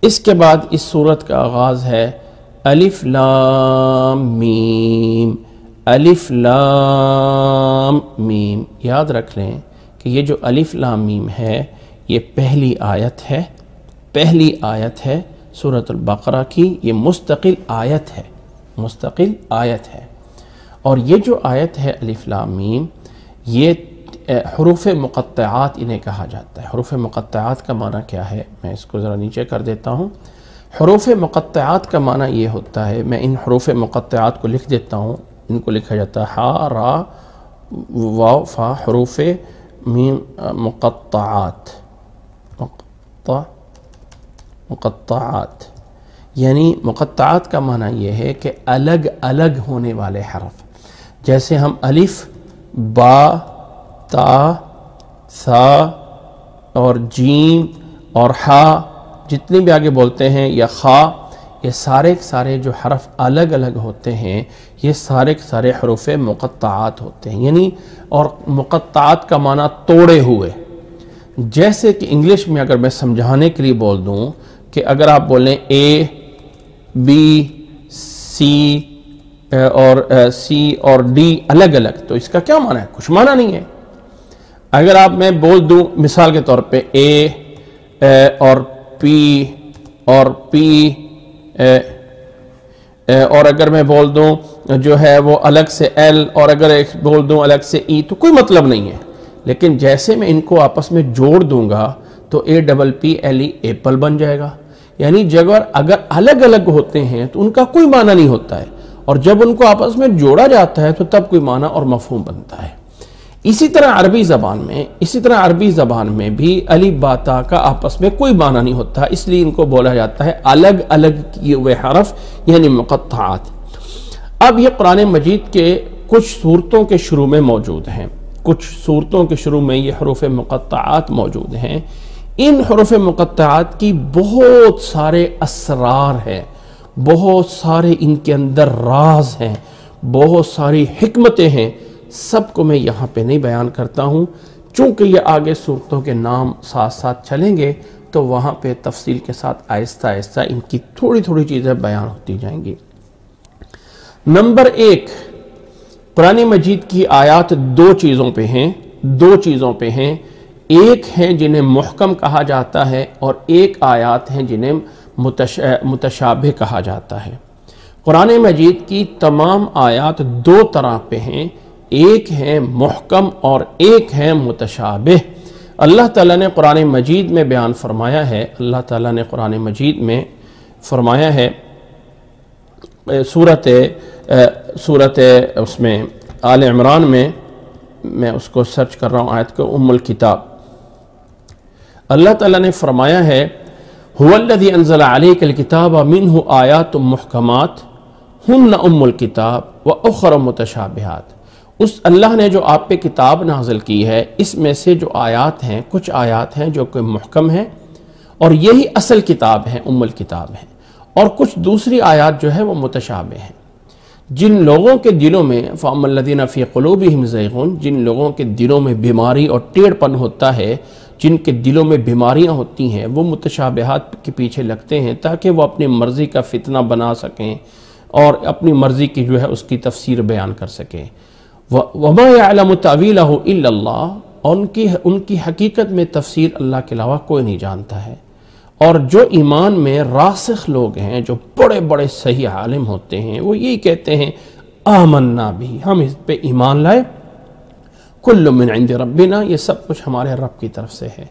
Speaker 1: اس کے بعد اس سورت کا آغاز ہے الف لام میم، الف لام میم۔ یاد رکھ لیں کہ یہ جو الف لام میم ہے یہ پہلی آیت ہے سورۃ البقرہ کی، یہ مستقل آیت ہے، اور یہ جو آیت ہے الف لام میم یہ حروف مقطعات انہیں کہا جاتا ہے۔ حروف مقطعات کا معنی کیا ہے؟ میں اس کو ذرا نیچے کر دیتا ہوں۔ حروف مقطعات کا معنی یہ ہوتا ہے، میں ان حروف مقطعات کو لکھ دیتا ہوں، ان کو لکھا جاتا ہے ہا را واو فا، حروف مقطعات یعنی مقطعات کا معنی یہ ہے کہ الگ الگ ہونے والے حرف، جیسے ہم الف، با، تا، ثا اور جیم اور ہا جتنے بھی آگے بولتے ہیں، یا خا، یہ سارے جو حرف الگ الگ ہوتے ہیں یہ سارے حروف مقطعات ہوتے ہیں، یعنی اور مقطعات کا معنی توڑے ہوئے۔ جیسے کہ انگلش میں اگر میں سمجھانے کے لیے بول دوں کہ اگر آپ بولیں اے بی سی اور ڈی الگ الگ، تو اس کا کیا معنی ہے؟ کچھ معنی نہیں ہے۔ اگر آپ میں بول دوں مثال کے طور پہ اے اور پی اور اگر میں بول دوں جو ہے وہ الگ سے ایل، اور اگر بول دوں الگ سے ای، تو کوئی مطلب نہیں ہے۔ لیکن جیسے میں ان کو آپس میں جوڑ دوں گا تو A double P L E apple بن جائے گا۔ یعنی اگر الگ الگ ہوتے ہیں تو ان کا کوئی معنی نہیں ہوتا ہے، اور جب ان کو آپس میں جوڑا جاتا ہے تو تب کوئی معنی اور مفہوم بنتا ہے۔ اسی طرح عربی زبان میں بھی الف با تا کا آپس میں کوئی معنی نہیں ہوتا، اس لیے ان کو بولا جاتا ہے الگ الگ کیے ہوئے حرف، یعنی مقطعات۔ اب یہ قرآن مجید کے کچھ سورتوں کے شروع میں موجود ہیں، یہ حروف مقطعات موجود ہیں۔ ان حروف مقطعات کی بہت سارے اسرار ہیں، بہت سارے ان کے اندر راز ہیں، بہت ساری حکمتیں ہیں، سب کو میں یہاں پہ نہیں بیان کرتا ہوں، چونکہ یہ آگے صورتوں کے نام ساتھ ساتھ چلیں گے تو وہاں پہ تفصیل کے ساتھ آہستہ آہستہ ان کی تھوڑی چیزیں بیان ہوتی جائیں گی۔ نمبر 1، قرآن مجید کی آیات دو چیزوں پہ ہیں، ایک ہیں جنہیں محکم کہا جاتا ہے، اور ایک آیات ہیں جنہیں متشابہ کہا جاتا ہے۔ قرآن مجید کی تمام آیات دو طرح پہ ہیں، ایک ہے محکم اور ایک ہے متشابہ۔ اللہ تعالیٰ نے قرآن مجید میں بیان فرمایا ہے، سورت اس میں آل عمران میں اس کو سرچ کر رہا ہوں آیت کو، ام الکتاب، اللہ تعالیٰ نے فرمایا ہے هُوَ الَّذِي أَنزَلَ عَلَيْكَ الْكِتَابَ مِنْهُ آيَاتٌ مُحْكَمَاتٌ هُنَّ أُمُّ الْكِتَابِ وَأُخَرُ مُتَشَابِهَاتٌ۔ اس اللہ نے جو آپ پہ کتاب نازل کی ہے، اس میں سے جو آیات ہیں، کچھ آیات ہیں جو کہ محکم ہیں اور یہی اصل کتاب ہے، ام الکتاب ہے، اور کچھ دوسری آیات جو ہے وہ متشابہ ہیں۔ جن لوگوں کے دلوں میں فَأَمَّا الَّذِينَ فِي قُلُوبِهِمْ زَيْغٌ، جن لوگوں کے دلوں میں بیماری اور ٹیڑھ پن ہوتا ہے جن کے دلوں میں بیماریاں ہوتی ہیں وہ متشابہات کے پیچھے لگتے ہیں تاکہ وہ اپنی مرضی کا فتنہ بنا سکیں اور اپنی مرضی کی جو ہے اس کی تفسیر بیان کر سکیں۔ وَمَا يَعْلَمُ تَعْوِيلَهُ إِلَّا اللَّهُ، اور ان کی حقیقت میں تفسیر اللہ کے علاوہ کوئی نہیں جانتا ہے۔ اور جو ایمان میں راسخ لوگ ہیں، جو بڑے بڑے صحیح عالم ہوتے ہیں، وہ یہی کہتے ہیں آمنا بھی، ہم اس پہ ایمان لائے، کل من عند ربنا، یہ سب کچھ ہمارے رب کی طرف سے ہے۔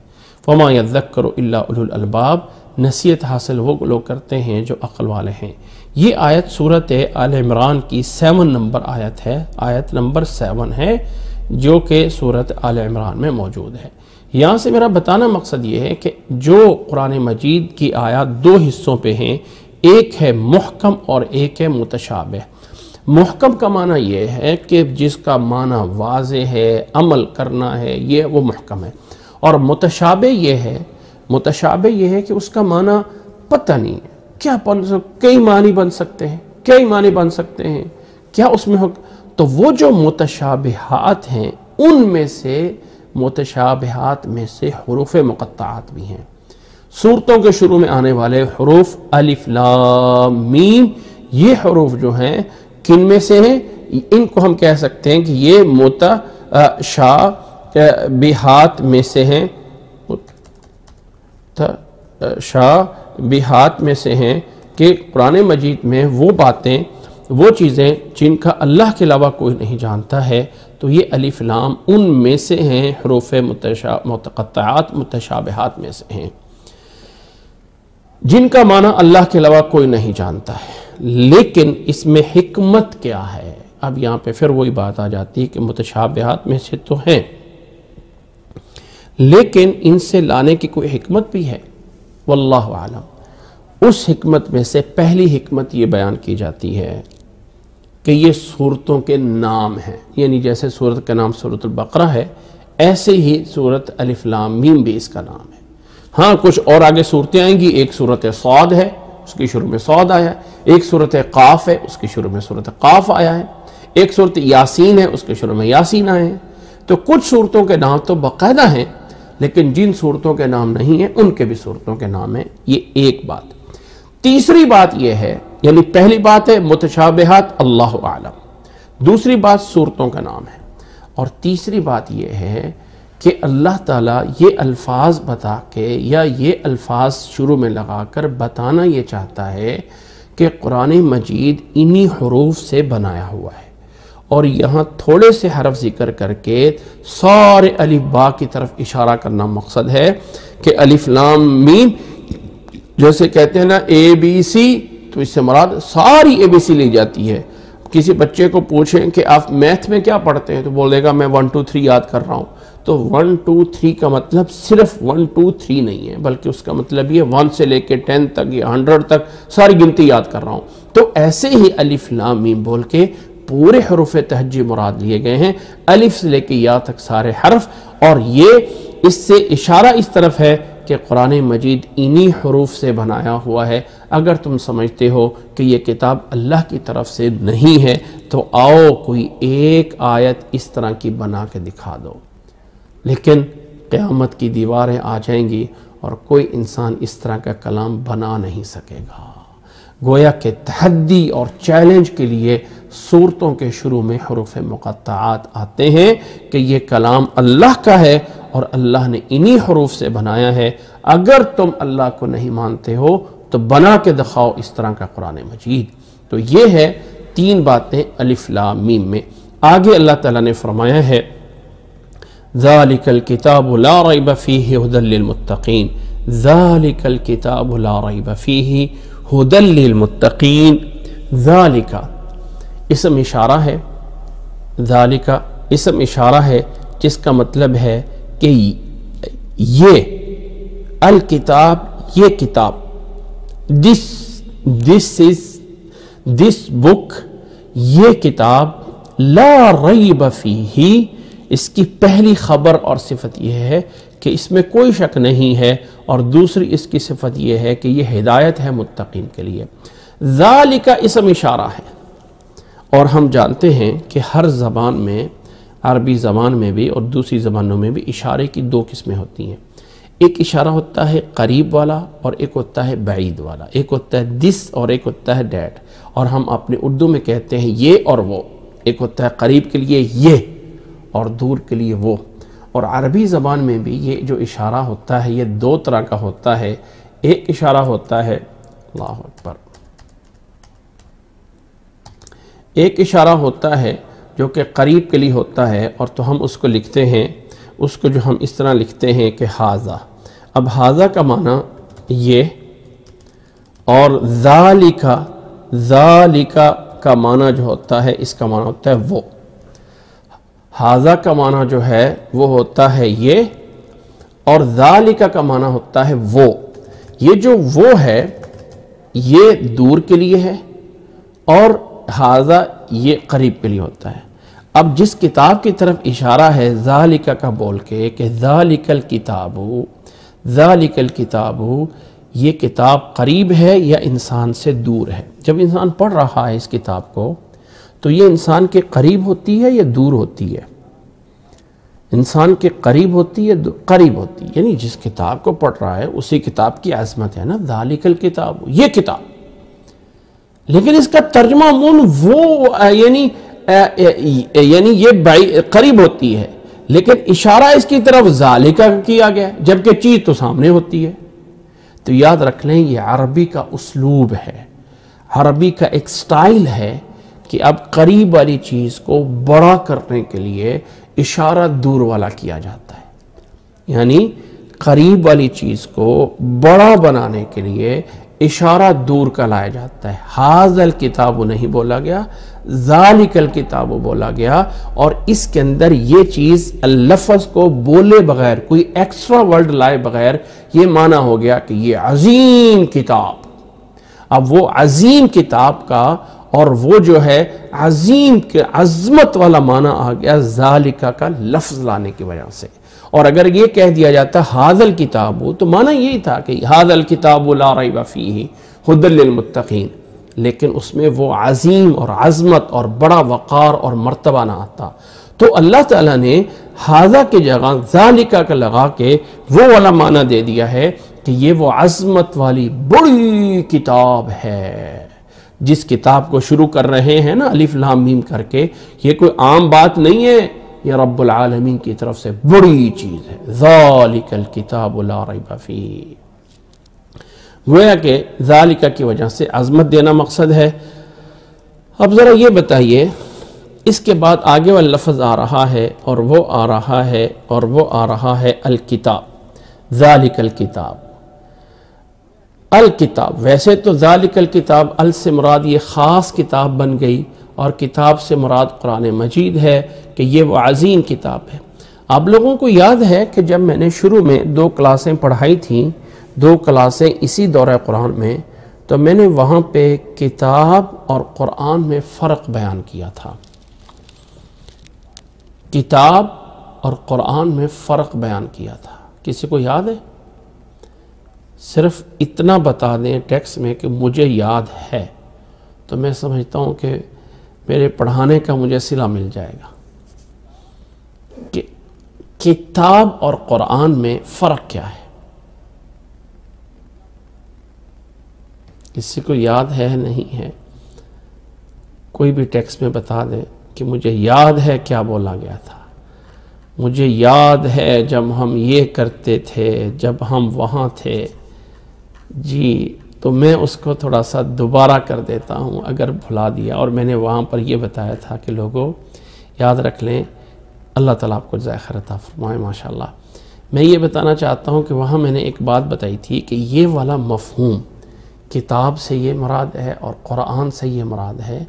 Speaker 1: وما یذکر الا اولو الالباب، نصیحت حاصل وہ لوگ کرتے ہیں جو عقل والے ہیں۔ یہ آیت سورۃ آل عمران کی 7 نمبر آیت ہے، آیت نمبر 7 ہے، جو کہ سورۃ آل عمران میں موجود ہے۔ یہاں سے میرا بتانا مقصد یہ ہے کہ جو قرآن مجید کی آیات 2 حصوں پہ ہیں، ایک ہے محکم اور ایک ہے متشابہ۔ محکم کا معنی یہ ہے کہ جس کا معنی واضح ہے، عمل کرنا ہے، یہ وہ محکم ہے۔ اور متشابہ یہ ہے کہ اس کا معنی پتہ نہیں ہے، کیا کئی معنی بن سکتے ہیں، کیا اس میں تو وہ جو متشابہات ہیں، ان میں سے متشابہات میں سے حروف مقطعات بھی ہیں۔ سورتوں کے شروع میں آنے والے حروف الف لام میم، یہ حروف جو ہیں کن میں سے ہیں؟ ان کو ہم کہہ سکتے ہیں کہ یہ متشابہات میں سے ہیں، متشابہات میں سے ہیں کہ قرآن مجید میں وہ باتیں، وہ چیزیں جن کا اللہ کے علاوہ کوئی نہیں جانتا ہے، تو یہ الف لام ان میں سے ہیں، حروف مقطعات متشابہات میں سے ہیں، جن کا معنی اللہ کے علاوہ کوئی نہیں جانتا ہے۔ لیکن اس میں حکمت کیا ہے؟ اب یہاں پہ پھر وہی بات آ جاتی ہے کہ متشابہات میں سے تو ہیں، لیکن ان سے لانے کی کوئی حکمت بھی ہے، واللہ اعلم۔ اس حکمت میں سے پہلی حکمت یہ بیان کی جاتی ہے کہ یہ سورتوں کے نام ہیں، یعنی جیسے سورت کا نام سورۃ البقرہ ہے، ایسے ہی سورت الف لام میم بھی اس کا نام ہے۔ ہاں کچھ اور آگے صورتیں آئیں گی، ایک سورت صاد ہے، اس کی شروع میں صاد آیا ہے، ایک سورت قاف ہے، اس کی شروع میں سورت قاف آیا ہے، ایک سورت یاسین ہے، اس کے شروع میں یاسین آئے ہیں۔ تو کچھ صورتوں کے نام تو باقاعدہ ہیں، لیکن جن صورتوں کے نام نہیں ہیں ان کے بھی صورتوں کے نام ہیں۔ یہ ایک بات۔ تیسری بات یہ ہے، یعنی پہلی بات ہے متشابہات اللہ اعلم، دوسری بات صورتوں کا نام ہے، اور تیسری بات یہ ہے کہ اللہ تعالیٰ یہ الفاظ بتا کے یا یہ الفاظ شروع میں لگا کر بتانا یہ چاہتا ہے کہ قرآن مجید انہی حروف سے بنایا ہوا ہے، اور یہاں تھوڑے سے حرف ذکر کر کے سارے الف با کی طرف اشارہ کرنا مقصد ہے کہ الف لام میم، جیسے کہتے ہیں نا اے بی سی، تو اس سے مراد ساری اے بی سی لی جاتی ہے۔ کسی بچے کو پوچھیں کہ آپ میتھ میں کیا پڑھتے ہیں تو بولے گا میں 1 2 3 یاد کر رہا ہوں، تو 1 2 3 کا مطلب صرف 1 2 3 نہیں ہے، بلکہ اس کا مطلب یہ 1 سے لے کے 10 تک یا 100 تک ساری گنتی یاد کر رہا ہوں۔ تو ایسے ہی الف لام میم بول کے پورے حروف تہجی مراد لیے گئے ہیں، الف سے لے کے یا تک سارے حرف، اور یہ اس سے اشارہ اس طرف ہے کہ قرآن مجید انہی حروف سے بنایا ہوا ہے۔ اگر تم سمجھتے ہو کہ یہ کتاب اللہ کی طرف سے نہیں ہے تو آؤ کوئی ایک آیت اس طرح کی بنا کے دکھا دو، لیکن قیامت کی دیواریں آ جائیں گی اور کوئی انسان اس طرح کا کلام بنا نہیں سکے گا۔ گویا کہ تحدی اور چیلنج کے لیے سورتوں کے شروع میں حروف مقطعات آتے ہیں کہ یہ کلام اللہ کا ہے اور اللہ نے انہی حروف سے بنایا ہے۔ اگر تم اللہ کو نہیں مانتے ہو تو بنا کے دکھاؤ اس طرح کا قرآن مجید۔ تو یہ ہے 3 باتیں الف لام میم میں۔ آگے اللہ تعالیٰ نے فرمایا ہے ذَلِكَ الْكِتَابُ لَا رَيْبَ فِيهِ هُدًى لِّلْمُتَّقِينَ، ذَلِكَ الْكِتَابُ لَا رَيْبَ فِيهِ هُدًى لِّلْمُتَّقِينَ۔ ذَلِكَ اسم اشارہ ہے، ذَلِكَ اسم اشارہ ہے جس کا مطلب ہے کہ یہ الکتاب، یہ کتاب، this book، یہ کتاب، لا ریب فیہ، اس کی پہلی خبر اور صفت یہ ہے کہ اس میں کوئی شک نہیں ہے، اور دوسری اس کی صفت یہ ہے کہ یہ ہدایت ہے متقین کے لیے۔ ذالک اسم اشارہ ہے، اور ہم جانتے ہیں کہ ہر زبان میں، عربی زبان میں بھی اور دوسری زبانوں میں بھی اشارے کی 2 قسمیں ہوتی ہیں۔ ایک اشارہ ہوتا ہے قریب والا اور ایک ہوتا ہے بعید والا، ایک ہوتا ہے دس اور ایک ہوتا ہے دیٹ، اور ہم اپنے اردو میں کہتے ہیں یہ اور وہ، ایک ہوتا ہے قریب کے لیے یہ اور دور کے لیے وہ۔ اور عربی زبان میں بھی یہ جو اشارہ ہوتا ہے یہ دو طرح کا ہوتا ہے، ایک اشارہ ہوتا ہے، اللہ اکبر، ایک اشارہ ہوتا ہے جو کہ قریب کے لیے ہوتا ہے، اور تو ہم اس کو لکھتے ہیں، اس کو جو ہم اس طرح لکھتے ہیں کہ ہاذا۔ اب ہاذا کا معنی یہ، اور ذالکا کا معنی جو ہوتا ہے، اس کا معنی ہوتا ہے وہ۔ ہاذا کا معنی جو ہے وہ ہوتا ہے یہ، اور ذالکا کا معنی ہوتا ہے وہ۔ یہ جو وہ ہے یہ دور کے لیے ہے، اور ہاذا یہ قریب کے لیے ہوتا ہے۔ اب جس کتاب کی طرف اشارہ ہے ذالکا کا بول کے کہ ذالک الکتاب، یہ کتاب قریب ہے یا انسان سے دور ہے؟ جب انسان پڑھ رہا ہے اس کتاب کو تو یہ انسان کے قریب ہوتی ہے یا دور ہوتی ہے؟ انسان کے قریب ہوتی ہے، قریب ہوتی ہے، یعنی جس کتاب کو پڑھ رہا ہے اسی کتاب کی عظمت ہے نا، ذالک الکتاب، یہ کتاب۔ لیکن اس کا ترجمہ عموماً وہ یعنی یہ قریب ہوتی ہے، لیکن اشارہ اس کی طرف ذالکا کیا گیا ہے، جبکہ چیز تو سامنے ہوتی ہے۔ تو یاد رکھ لیں یہ عربی کا اسلوب ہے، عربی کا ایک سٹائل ہے کہ اب قریب والی چیز کو بڑا کرنے کے لیے اشارہ دور والا کیا جاتا ہے، یعنی قریب والی چیز کو بڑا بنانے کے لیے اشارہ دور کا لایا جاتا ہے۔ ھذا الکتاب نہیں بولا گیا، ذالک الکتاب بولا گیا، اور اس کے اندر یہ چیز لفظ کو بولے بغیر، کوئی ایکسٹرا ورڈ لائے بغیر یہ معنی ہو گیا کہ یہ عظیم کتاب۔ اب وہ عظیم کتاب کا اور وہ جو ہے عظیم کے عظمت والا معنی آ گیا ذالکا کا لفظ لانے کی وجہ سے۔ اور اگر یہ کہہ دیا جاتا ھذا الکتاب تو معنی یہی تھا کہ ھذا الکتاب لا ریب فیہ ھدی للمتقین، لیکن اس میں وہ عظیم اور عظمت اور بڑا وقار اور مرتبہ نہ آتا۔ تو اللہ تعالیٰ نے ھذا کی جگہ ذالکا کا لگا کے وہ والا معنی دے دیا ہے کہ یہ وہ عظمت والی بڑی کتاب ہے۔ جس کتاب کو شروع کر رہے ہیں نا الف لام میم کر کے، یہ کوئی عام بات نہیں ہے، یہ رب العالمین کی طرف سے بڑی چیز ہے۔ ذالک الکتاب لا ریب فیہ، گویا کہ ذالکا کی وجہ سے عظمت دینا مقصد ہے۔ اب ذرا یہ بتائیے، اس کے بعد آگے والا لفظ آ رہا ہے اور وہ آ رہا ہے اور وہ آ رہا ہے الکتاب، ذالک الکتاب۔ الکتاب، ویسے تو ذالک الکتاب ال سے مراد یہ خاص کتاب بن گئی، اور کتاب سے مراد قرآن مجید ہے کہ یہ وہ عظیم کتاب ہے۔ آپ لوگوں کو یاد ہے کہ جب میں نے شروع میں 2 کلاسیں پڑھائی تھیں، 2 کلاسیں اسی دورہ قرآن میں، تو میں نے وہاں پہ کتاب اور قرآن میں فرق بیان کیا تھا۔ کتاب اور قرآن میں فرق بیان کیا تھا، کسی کو یاد ہے؟ صرف اتنا بتا دیں ٹیکسٹ میں کہ مجھے یاد ہے، تو میں سمجھتا ہوں کہ میرے پڑھانے کا مجھے صلہ مل جائے گا۔ کہ کتاب اور قرآن میں فرق کیا ہے؟ کسی کو یاد ہے نہیں ہے؟ کوئی بھی ٹیکسٹ میں بتا دیں کہ مجھے یاد ہے کیا بولا گیا تھا، مجھے یاد ہے جب ہم یہ کرتے تھے، جب ہم وہاں تھے۔ جی، تو میں اس کو تھوڑا سا دوبارہ کر دیتا ہوں اگر بھلا دیا، اور میں نے وہاں پر یہ بتایا تھا کہ لوگوں یاد رکھ لیں، اللہ تعالیٰ آپ کو جزائے خیر عطا فرمائے ماشاءاللہ۔ میں یہ بتانا چاہتا ہوں کہ وہاں میں نے ایک بات بتائی تھی کہ یہ والا مفہوم کتاب سے یہ مراد ہے اور قرآن سے یہ مراد ہے،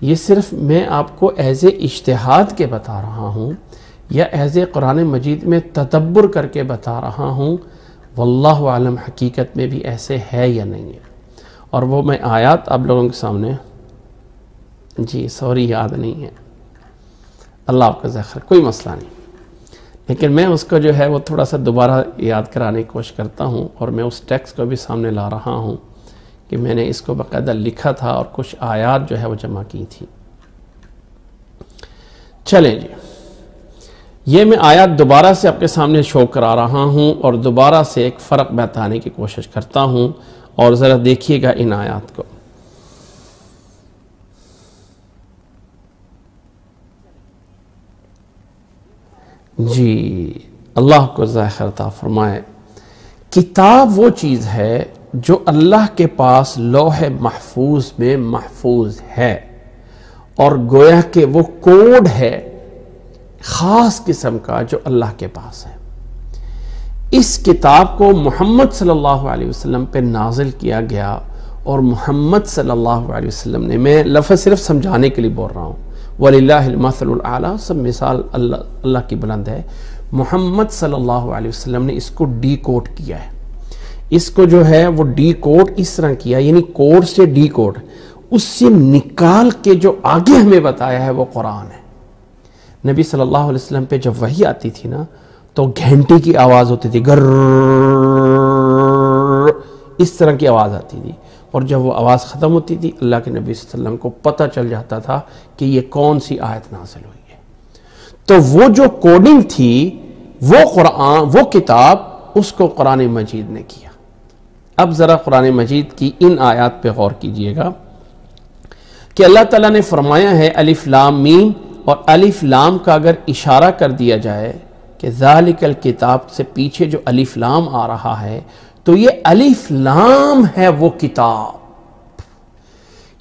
Speaker 1: یہ صرف میں آپ کو ایز اے اجتہاد کے بتا رہا ہوں یا ایز اے قرآن مجید میں تدبر کر کے بتا رہا ہوں، واللہ عالم حقیقت میں بھی ایسے ہے یا نہیں ہے۔ اور وہ میں آیات آپ لوگوں کے سامنے، جی سوری یاد نہیں ہے، اللہ آپ کا ذکر، کوئی مسئلہ نہیں، لیکن میں اس کو جو ہے وہ تھوڑا سا دوبارہ یاد کرانے کی کوشش کرتا ہوں، اور میں اس ٹیکسٹ کو بھی سامنے لا رہا ہوں کہ میں نے اس کو باقاعدہ لکھا تھا اور کچھ آیات جو ہے وہ جمع کی تھی۔ چلیں جی، یہ میں آیات دوبارہ سے آپ کے سامنے شو کرا رہا ہوں اور دوبارہ سے ایک فرق بتانے کی کوشش کرتا ہوں، اور ذرا دیکھیے گا ان آیات کو۔ جی اللہ کو ذائقہ عطا فرمائے۔ کتاب وہ چیز ہے جو اللہ کے پاس لوح محفوظ میں محفوظ ہے، اور گویا کہ وہ کوڈ ہے خاص قسم کا جو اللہ کے پاس ہے۔ اس کتاب کو محمد صلی اللہ علیہ وسلم پہ نازل کیا گیا، اور محمد صلی اللہ علیہ وسلم نے، میں لفظ صرف سمجھانے کے لیے بول رہا ہوں، وَلِلَّهِ الْمَثَلُ الْأَعْلَى، سب مثال اللہ کی بلند ہے۔ محمد صلی اللہ علیہ وسلم نے اس کو ڈی کوڈ کیا ہے، اس کو جو ہے وہ ڈی کوڈ اس طرح کیا، یعنی کوڈ سے ڈی کوڈ، اس سے نکال کے جو آگے ہمیں بتایا ہے وہ قرآن ہے۔ نبی صلی اللہ علیہ وسلم پہ جب وحی آتی تھی نا تو گھنٹی کی آواز ہوتی تھی، گر، اس طرح کی آواز آتی تھی، اور جب وہ آواز ختم ہوتی تھی اللہ کے نبی صلی اللہ علیہ وسلم کو پتہ چل جاتا تھا کہ یہ کون سی آیت نازل ہوئی ہے۔ تو وہ جو کوڈنگ تھی، وہ قرآن، وہ کتاب، اس کو قرآن مجید نے کیا۔ اب ذرا قرآن مجید کی ان آیات پہ غور کیجئے گا کہ اللہ تعالیٰ نے فرمایا ہے الف لام میم، اور الف لام کا اگر اشارہ کر دیا جائے کہ ذالک الکتاب سے پیچھے جو الف لام آ رہا ہے، تو یہ الف لام ہے وہ کتاب،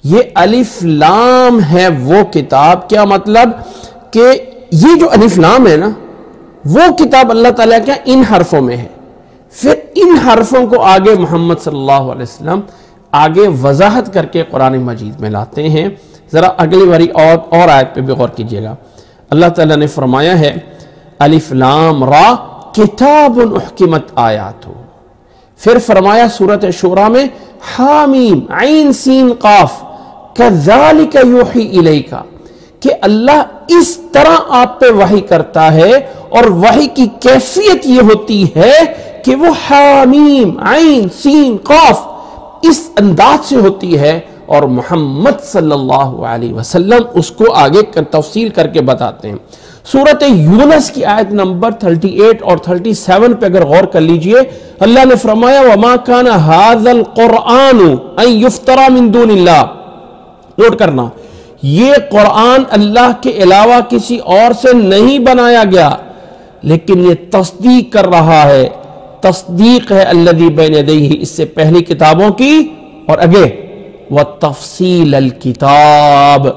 Speaker 1: یہ الف لام ہے وہ کتاب۔ کیا مطلب کہ یہ جو الف لام ہے نا، وہ کتاب اللہ تعالیٰ کیا ان حرفوں میں ہے، پھر ان حرفوں کو آگے محمد صلی اللہ علیہ وسلم آگے وضاحت کر کے قرآن مجید میں لاتے ہیں۔ ذرا اگلی باری اور آیت پہ بھی غور کیجئے گا۔ اللہ تعالیٰ نے فرمایا ہے الف لام را کتاب احکمت آیاتہ، پھر فرمایا سورۃ شورى میں حامیم عین سین قاف کذالک یوحی الیک، کہ اللہ اس طرح آپ پہ وحی کرتا ہے، اور وحی کی کیفیت یہ ہوتی ہے کہ وہ حامیم عین سین قاف اس انداز سے ہوتی ہے، اور محمد صلی اللہ علیہ وسلم اس کو آگے تفصیل کر کے بتاتے ہیں۔ سورۃ یونس کی آیت نمبر 38 اور 37 پہ اگر غور کر لیجئے، اللہ نے فرمایا وَمَا كَانَ هَذَا الْقُرْآنُ أَن يُفْتَرَى مِن دُونِ اللَّهِ، نوٹ کرنا، یہ قرآن اللہ کے علاوہ کسی اور سے نہیں بنایا گیا، لیکن یہ تصدیق کر رہا ہے، تصدیق ہے الذی بین یدیہ، اس سے پہلی کتابوں کی، اور آگے وَتَفْصِيلَ الْكِتَابِ،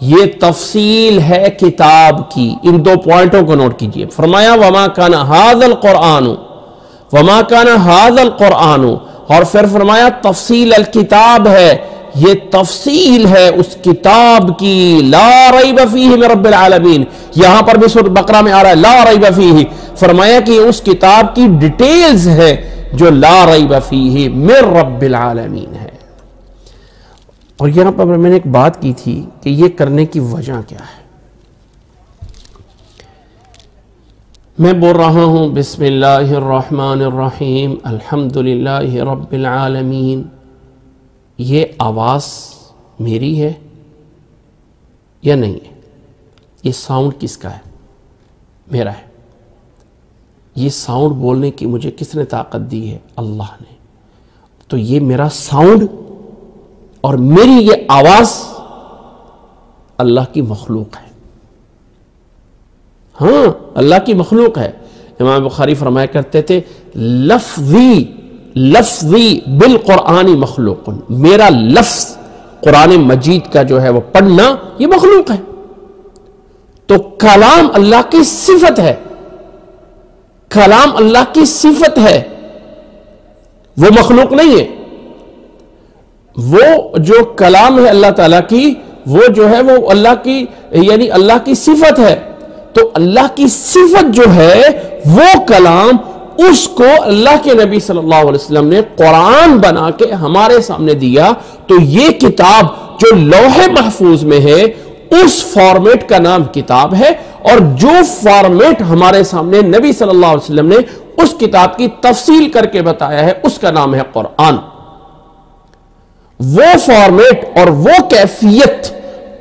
Speaker 1: یہ تفصیل ہے کتاب کی۔ ان دو پوائنٹوں کو نوٹ کیجئے۔ فرمایا وَمَا كَانَ هَذَا الْقُرْآنُ، وَمَا كَانَ هَذَا الْقُرْآنُ، اور پھر فرمایا تفصیل الکتاب ہے، یہ تفصیل ہے اس کتاب کی، لا ریب فیہ من رب العالمین، یہاں پر بھی سورۃ بقرہ میں آ رہا ہے لا ریب فیہ، فرمایا کہ اس کتاب کی ڈیٹیلز ہے جو لا ریب فیہ من رب العالمین ہے۔ اور یہاں پر میں نے ایک بات کی تھی کہ یہ کرنے کی وجہ کیا ہے۔ میں بول رہا ہوں بسم اللہ الرحمن الرحیم الحمدللہ رب العالمین، یہ آواز میری ہے یا نہیں ہے؟ یہ ساؤنڈ کس کا ہے؟ میرا ہے۔ یہ ساؤنڈ بولنے کی مجھے کس نے طاقت دی ہے؟ اللہ نے۔ تو یہ میرا ساؤنڈ اور میری یہ آواز اللہ کی مخلوق ہے، ہاں اللہ کی مخلوق ہے۔ امام بخاری فرمایا کرتے تھے لفظی بالقرآن مخلوق، میرا لفظ قرآن مجید کا جو ہے وہ پڑھنا یہ مخلوق ہے۔ تو کلام اللہ کی صفت ہے، کلام اللہ کی صفت ہے، وہ مخلوق نہیں ہے۔ وہ جو کلام ہے اللہ تعالیٰ کی، وہ جو ہے وہ اللہ کی، یعنی اللہ کی صفت ہے۔ تو اللہ کی صفت جو ہے وہ کلام، اس کو اللہ کے نبی صلی اللہ علیہ وسلم نے قرآن بنا کے ہمارے سامنے دیا۔ تو یہ کتاب جو لوح محفوظ میں ہے اس فارمیٹ کا نام کتاب ہے، اور جو فارمیٹ ہمارے سامنے نبی صلی اللہ علیہ وسلم نے اس کتاب کی تفصیل کر کے بتایا ہے اس کا نام ہے قرآن۔ وہ فارمیٹ اور وہ کیفیت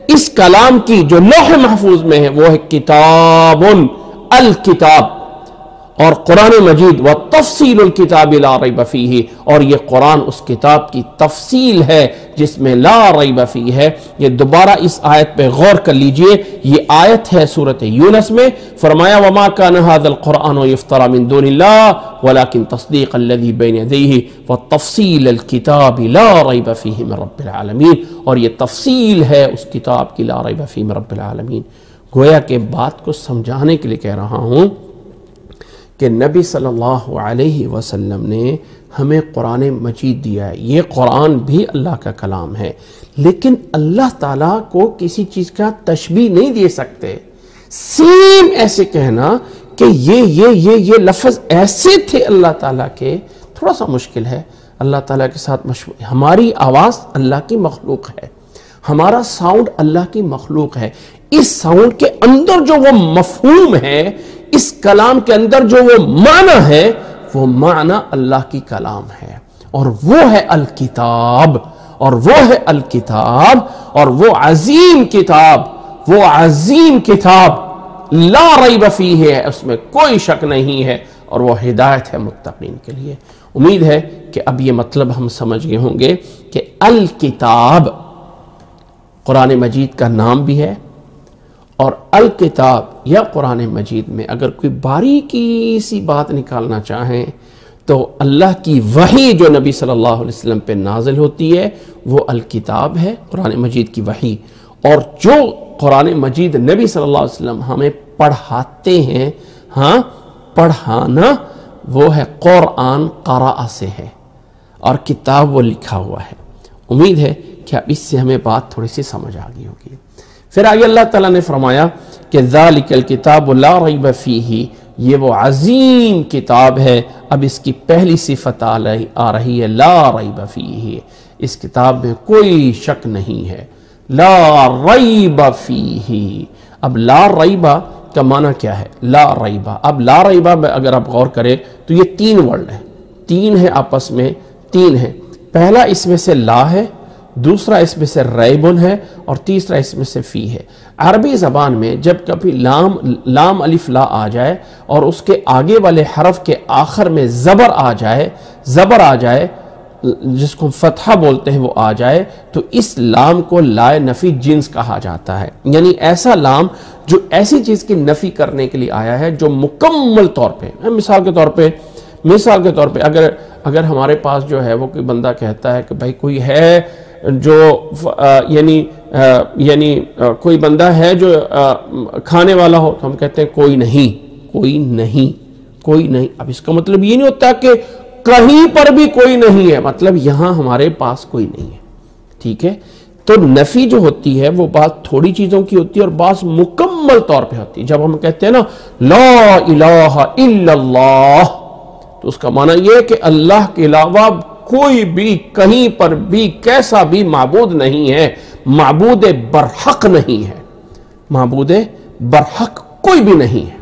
Speaker 1: اس کلام کی جو لوح محفوظ میں ہے وہ ہے کتاب الکتاب، اور قرآن مجید وتفصیل الکتاب لا ریب فیہ، اور یہ قرآن اس کتاب کی تفصیل ہے جس میں لا ریب فیہ ہے۔ یہ دوبارہ اس آیت پہ غور کر لیجئے، یہ آیت ہے سورۃ یونس میں، فرمایا وما کان ھذا القرآن یفتری من دون اللہ ولکن تصدیق الذی بین یدیہ وتفصیل الکتاب لا ریب فیہ من رب العالمین، اور یہ تفصیل ہے اس کتاب کی لا ریب فیہ من رب العالمین۔ گویا کہ بات کو سمجھانے کے لیے کہہ رہا ہوں کہ نبی صلی اللہ علیہ وسلم نے ہمیں قرآن مجید دیا ہے، یہ قرآن بھی اللہ کا کلام ہے، لیکن اللہ تعالیٰ کو کسی چیز کا تشبیہ نہیں دے سکتے۔ سیم ایسے کہنا کہ یہ لفظ ایسے تھے اللہ تعالیٰ کے، تھوڑا سا مشکل ہے۔ اللہ تعالیٰ کے ساتھ ہماری آواز اللہ کی مخلوق ہے، ہمارا ساؤنڈ اللہ کی مخلوق ہے، اس ساؤنڈ کے اندر جو وہ مفہوم ہے، اس کلام کے اندر جو وہ معنی ہے، وہ معنی اللہ کی کلام ہے، اور وہ ہے الکتاب، اور وہ ہے الکتاب، اور وہ عظیم کتاب لا ریب فیہ ہے، اس میں کوئی شک نہیں ہے، اور وہ ہدایت ہے متقین کے لیے۔ امید ہے کہ اب یہ مطلب ہم سمجھ گئے ہوں گے کہ الکتاب قرآن مجید کا نام بھی ہے، اور الکتاب یا قرآن مجید میں اگر کوئی باریکی سی بات نکالنا چاہیں تو اللہ کی وحی جو نبی صلی اللہ علیہ وسلم پہ نازل ہوتی ہے وہ الکتاب ہے، قرآن مجید کی وحی، اور جو قرآن مجید نبی صلی اللہ علیہ وسلم ہمیں پڑھاتے ہیں، ہاں پڑھانا وہ ہے قرآن، قراء سے ہے، اور کتاب وہ لکھا ہوا ہے۔ امید ہے کہ اب اس سے ہمیں بات تھوڑی سی سمجھ آ گئی ہوگی۔ پھر آگے اللہ تعالیٰ نے فرمایا کہ ذالک الکتاب لا ریب فیہ، یہ وہ عظیم کتاب ہے۔ اب اس کی پہلی صفت آ رہی ہے لا ریب فیہ، اس کتاب میں کوئی شک نہیں ہے، لا ریب فیہ۔ اب لا ریبہ کا معنی کیا ہے؟ لا ریبہ، اب لا ریبہ میں اگر آپ غور کریں تو یہ تین ورڈ ہیں، تین ہیں آپس میں، تین ہیں۔ پہلا اس میں سے لا ہے، دوسرا اس میں سے ریبن ہے، اور تیسرا اس میں سے فی ہے۔ عربی زبان میں جب کبھی لام الف لا آ جائے اور اس کے آگے والے حرف کے آخر میں زبر آ جائے جس کو فتحہ بولتے ہیں وہ آ جائے، تو اس لام کو لائے نفی جنس کہا جاتا ہے، یعنی ایسا لام جو ایسی چیز کی نفی کرنے کے لیے آیا ہے جو مکمل طور پہ، مثال کے طور پہ اگر ہمارے پاس جو ہے وہ کوئی بندہ کہتا ہے کہ بھائی کوئی ہے جو یعنی کوئی بندہ ہے جو کھانے والا ہو، تو ہم کہتے ہیں کوئی نہیں۔ اب اس کا مطلب یہ نہیں ہوتا کہ کہیں پر بھی کوئی نہیں ہے، مطلب یہاں ہمارے پاس کوئی نہیں ہے، ٹھیک ہے؟ تو نفی جو ہوتی ہے وہ بعض تھوڑی چیزوں کی ہوتی ہے اور بعض مکمل طور پہ ہوتی ہے۔ جب ہم کہتے ہیں نا لا الہ الا اللہ، تو اس کا معنی یہ ہے کہ اللہ کے علاوہ کوئی بھی کہیں پر بھی کیسا بھی معبود نہیں ہے، معبود برحق نہیں ہے، معبود برحق کوئی بھی نہیں ہے۔